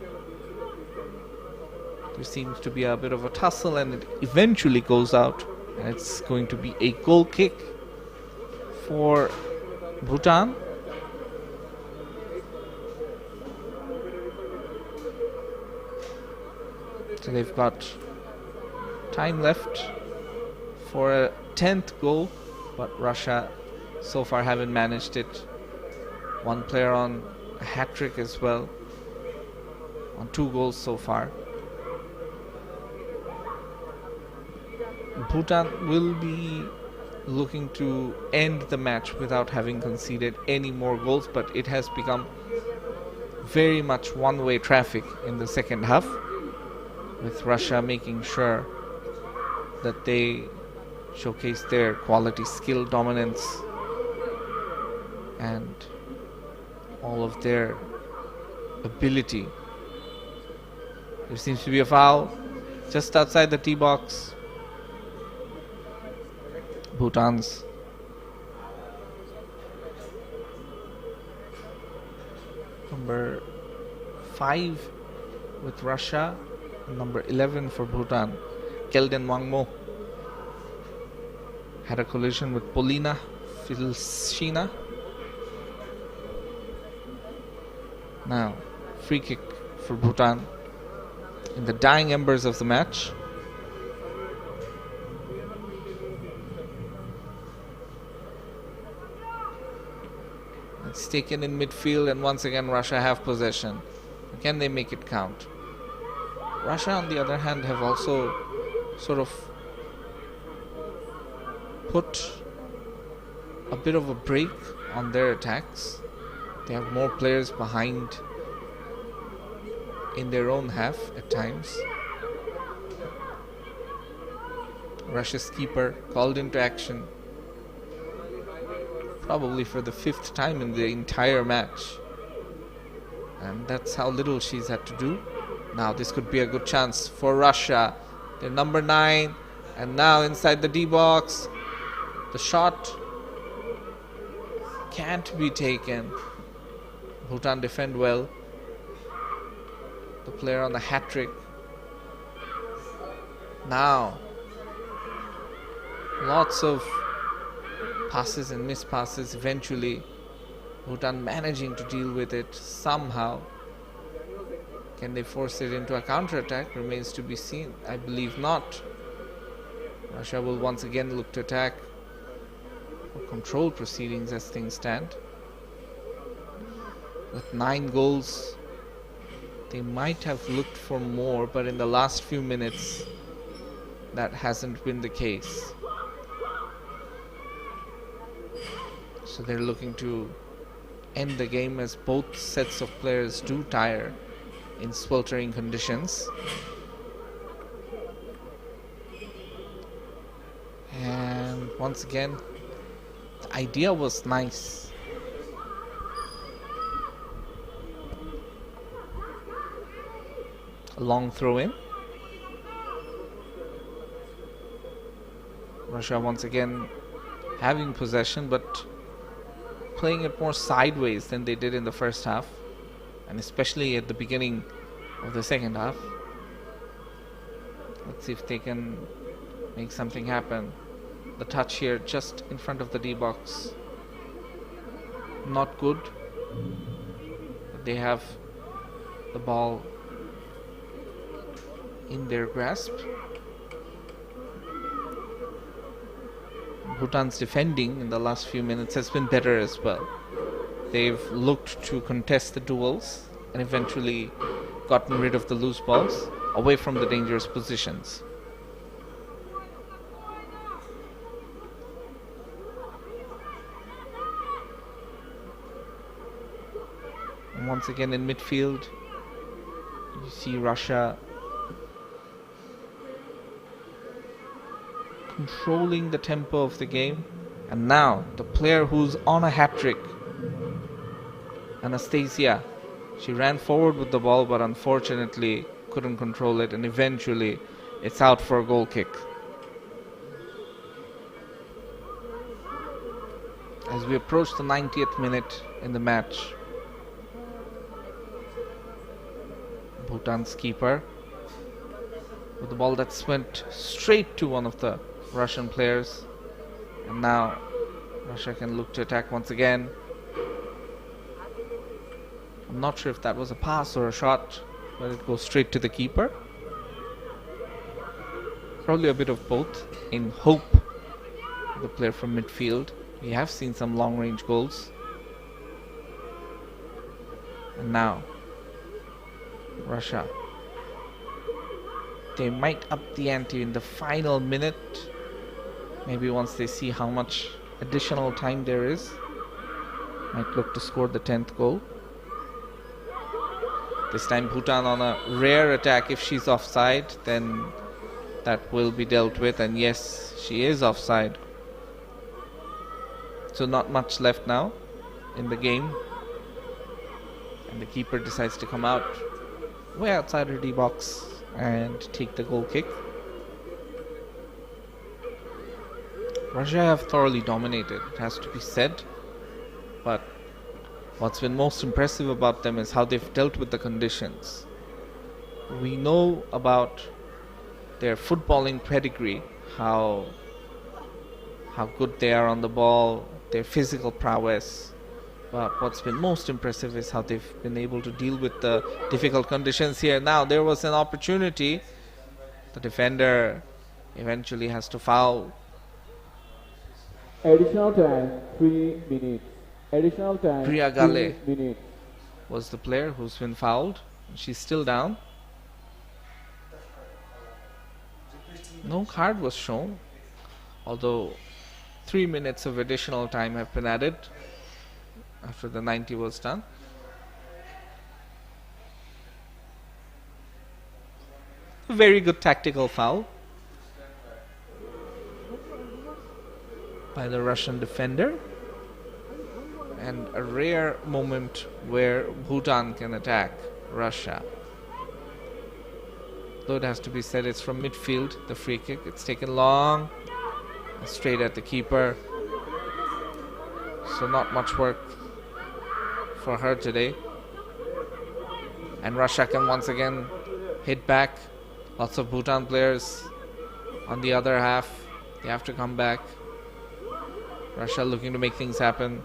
Speaker 1: there seems to be a bit of a tussle, and it eventually goes out. And it's going to be a goal kick for Bhutan. So they've got time left for a 10th goal, but Russia so far haven't managed it. One player on a hat-trick as well, on 2 goals so far. Bhutan will be looking to end the match without having conceded any more goals, but it has become very much one-way traffic in the second half, with Russia making sure that they showcase their quality, skill, dominance, and all of their ability. There seems to be a foul just outside the tee box. Bhutan's number 5 with Russia, number 11 for Bhutan, Kelden Wangmo, had a collision with Polina Filshina. Now, free kick for Bhutan in the dying embers of the match. It's taken in midfield, and once again Russia have possession. Can they make it count? Russia, on the other hand, have also sort of put a bit of a break on their attacks. They have more players behind in their own half at times. Russia's keeper called into action, probably for the 5th time in the entire match. And that's how little she's had to do. Now this could be a good chance for Russia. They're number 9, and now inside the D box. The shot can't be taken. Bhutan defend well. The player on the hat-trick. Now, lots of passes and missed passes. Eventually, Bhutan managing to deal with it somehow. Can they force it into a counter-attack? Remains to be seen. I believe not. Russia will once again look to attack or control proceedings as things stand. With 9 goals, they might have looked for more, but in the last few minutes, that hasn't been the case. So they're looking to end the game, as both sets of players do tire in sweltering conditions. And once again, the idea was nice. A long throw in. Russia once again having possession, but playing it more sideways than they did in the first half, and especially at the beginning of the second half. Let's see if they can make something happen. The touch here just in front of the D box. Not good. But they have the ball in their grasp. Bhutan's defending in the last few minutes has been better as well. They've looked to contest the duels and eventually gotten rid of the loose balls away from the dangerous positions. And once again in midfield, you see Russia controlling the tempo of the game. And now the player who's on a hat-trick, Anastasia, she ran forward with the ball but unfortunately couldn't control it, and eventually it's out for a goal kick. As we approach the 90th minute in the match, Bhutan's keeper with the ball that's went straight to one of the Russian players, and now Russia can look to attack once again. I'm not sure if that was a pass or a shot, but it goes straight to the keeper. Probably a bit of both, in hope of the player from midfield. We have seen some long range goals. And now Russia, they might up the ante in the final minute. Maybe once they see how much additional time there is, might look to score the 10th goal. This time Bhutan on a rare attack. If she's offside, then that will be dealt with, and yes, she is offside. So not much left now in the game, and the keeper decides to come out way outside her D box and take the goal kick. Russia have thoroughly dominated, it has to be said, but what's been most impressive about them is how they've dealt with the conditions. We know about their footballing pedigree, how good they are on the ball, their physical prowess. But what's been most impressive is how they've been able to deal with the difficult conditions here. Now there was an opportunity. The defender eventually has to foul.
Speaker 2: Additional time, 3 minutes. Additional time,
Speaker 1: Priya
Speaker 2: 3
Speaker 1: Gale
Speaker 2: minutes.
Speaker 1: was the player who's been fouled. She's still down. No card was shown, although 3 minutes of additional time have been added after the 90 was done. A very good tactical foul by the Russian defender, and a rare moment where Bhutan can attack Russia. Though it has to be said, it's from midfield, the free kick. It's taken long, straight at the keeper. So not much work for her today. And Russia can once again hit back. Lots of Bhutan players on the other half. They have to come back. Russia looking to make things happen.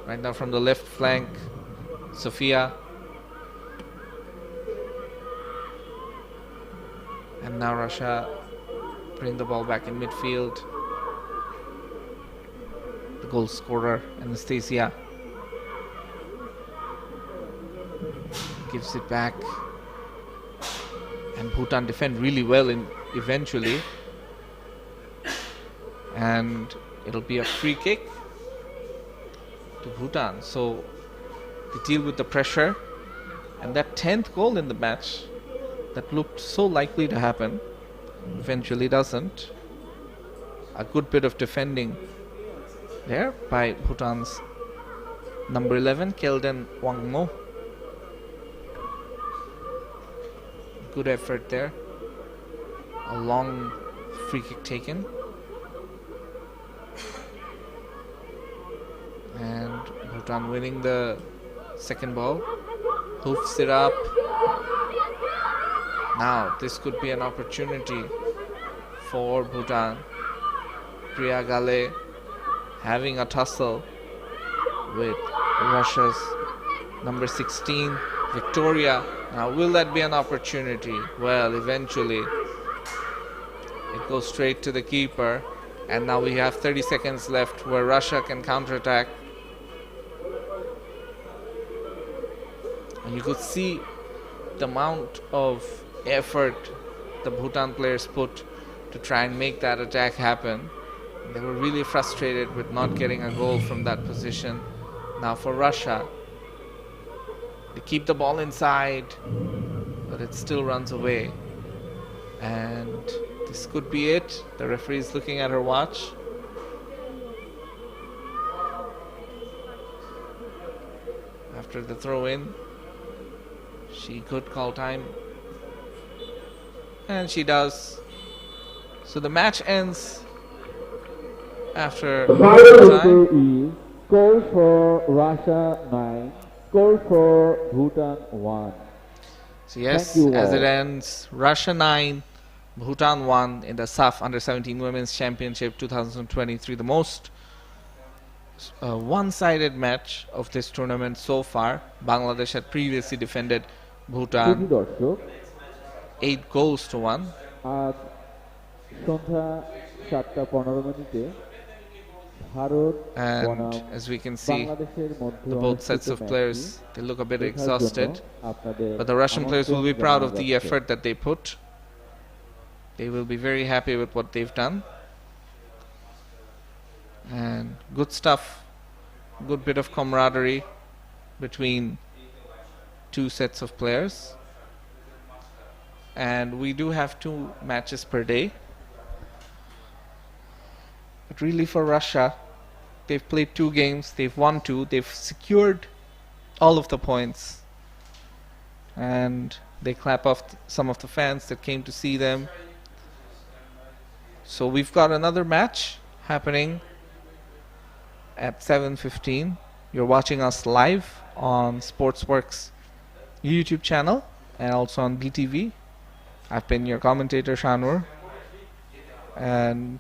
Speaker 1: Right now from the left flank, Sofia. And now Russia bring the ball back in midfield. The goal scorer, Anastasia, gives it back. And Bhutan defend really well eventually. And it'll be a free kick to Bhutan. So they deal with the pressure. And that 10th goal in the match that looked so likely to happen eventually doesn't. A good bit of defending there by Bhutan's number 11, Kelden Wangmo. Good effort there. A long free kick taken. And Bhutan winning the second ball. Hoofs it up. Now this could be an opportunity for Bhutan. Priya Gale having a tussle with Russia's number 16, Victoria. Now will that be an opportunity? Well, eventually it goes straight to the keeper, and now we have 30 seconds left where Russia can counterattack. And you could see the amount of effort the Bhutan players put to try and make that attack happen. They were really frustrated with not getting a goal from that position. Now for Russia, they keep the ball inside, but it still runs away. And this could be it. The referee is looking at her watch. After the throw-in, she could call time. And she does. So the match ends after
Speaker 2: The
Speaker 1: time.
Speaker 2: score is score for Russia 9, score for Bhutan 1.
Speaker 1: So yes,
Speaker 2: Thank you
Speaker 1: as
Speaker 2: all.
Speaker 1: it ends, Russia 9, Bhutan 1 in the SAFF U17 Women's Championship 2023. The most one-sided match of this tournament so far. Bangladesh had previously defended Bhutan
Speaker 2: সুধী দর্শক
Speaker 1: 8 goals to 1.
Speaker 2: আজ সন্ধ্যা 7:15 Bharat
Speaker 1: And
Speaker 2: বনাম
Speaker 1: as we can see,
Speaker 2: বাংলাদেশের মধ্যে
Speaker 1: both sets
Speaker 2: অনুষ্ঠিত
Speaker 1: of players,
Speaker 2: ম্যাচটি
Speaker 1: they look a bit
Speaker 2: দেখার
Speaker 1: exhausted.
Speaker 2: জন্য আপনাদের
Speaker 1: But the Russian players will be
Speaker 2: আমন্ত্রণ
Speaker 1: proud of
Speaker 2: জানানো
Speaker 1: the
Speaker 2: যাচ্ছে।
Speaker 1: effort that they put. They will be very happy with what they've done. And good stuff. Good bit of camaraderie between two sets of players. And we do have 2 matches per day. But really for Russia, they've played 2 games. They've won 2. They've secured all of the points. And they clap off some of the fans that came to see them. So we've got another match happening at 7:15. You're watching us live on Sportzworkz YouTube channel and also on BTV. I've been your commentator Shanur. And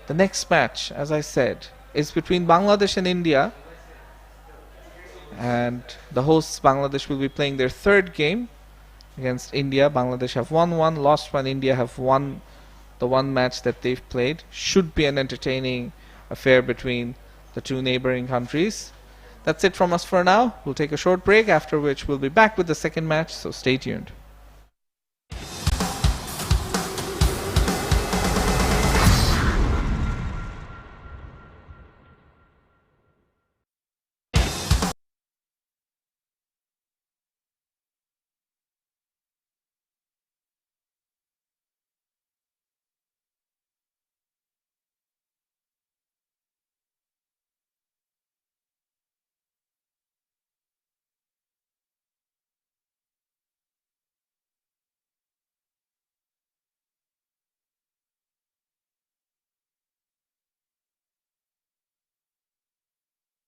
Speaker 1: the next match, as I said, is between Bangladesh and India. And the hosts Bangladesh will be playing their 3rd game against India. Bangladesh have won 1, lost 1. India have won the 1 match that they've played. Should be an entertaining affair between the 2 neighboring countries. That's it from us for now. We'll take a short break, after which we'll be back with the second match, so stay tuned.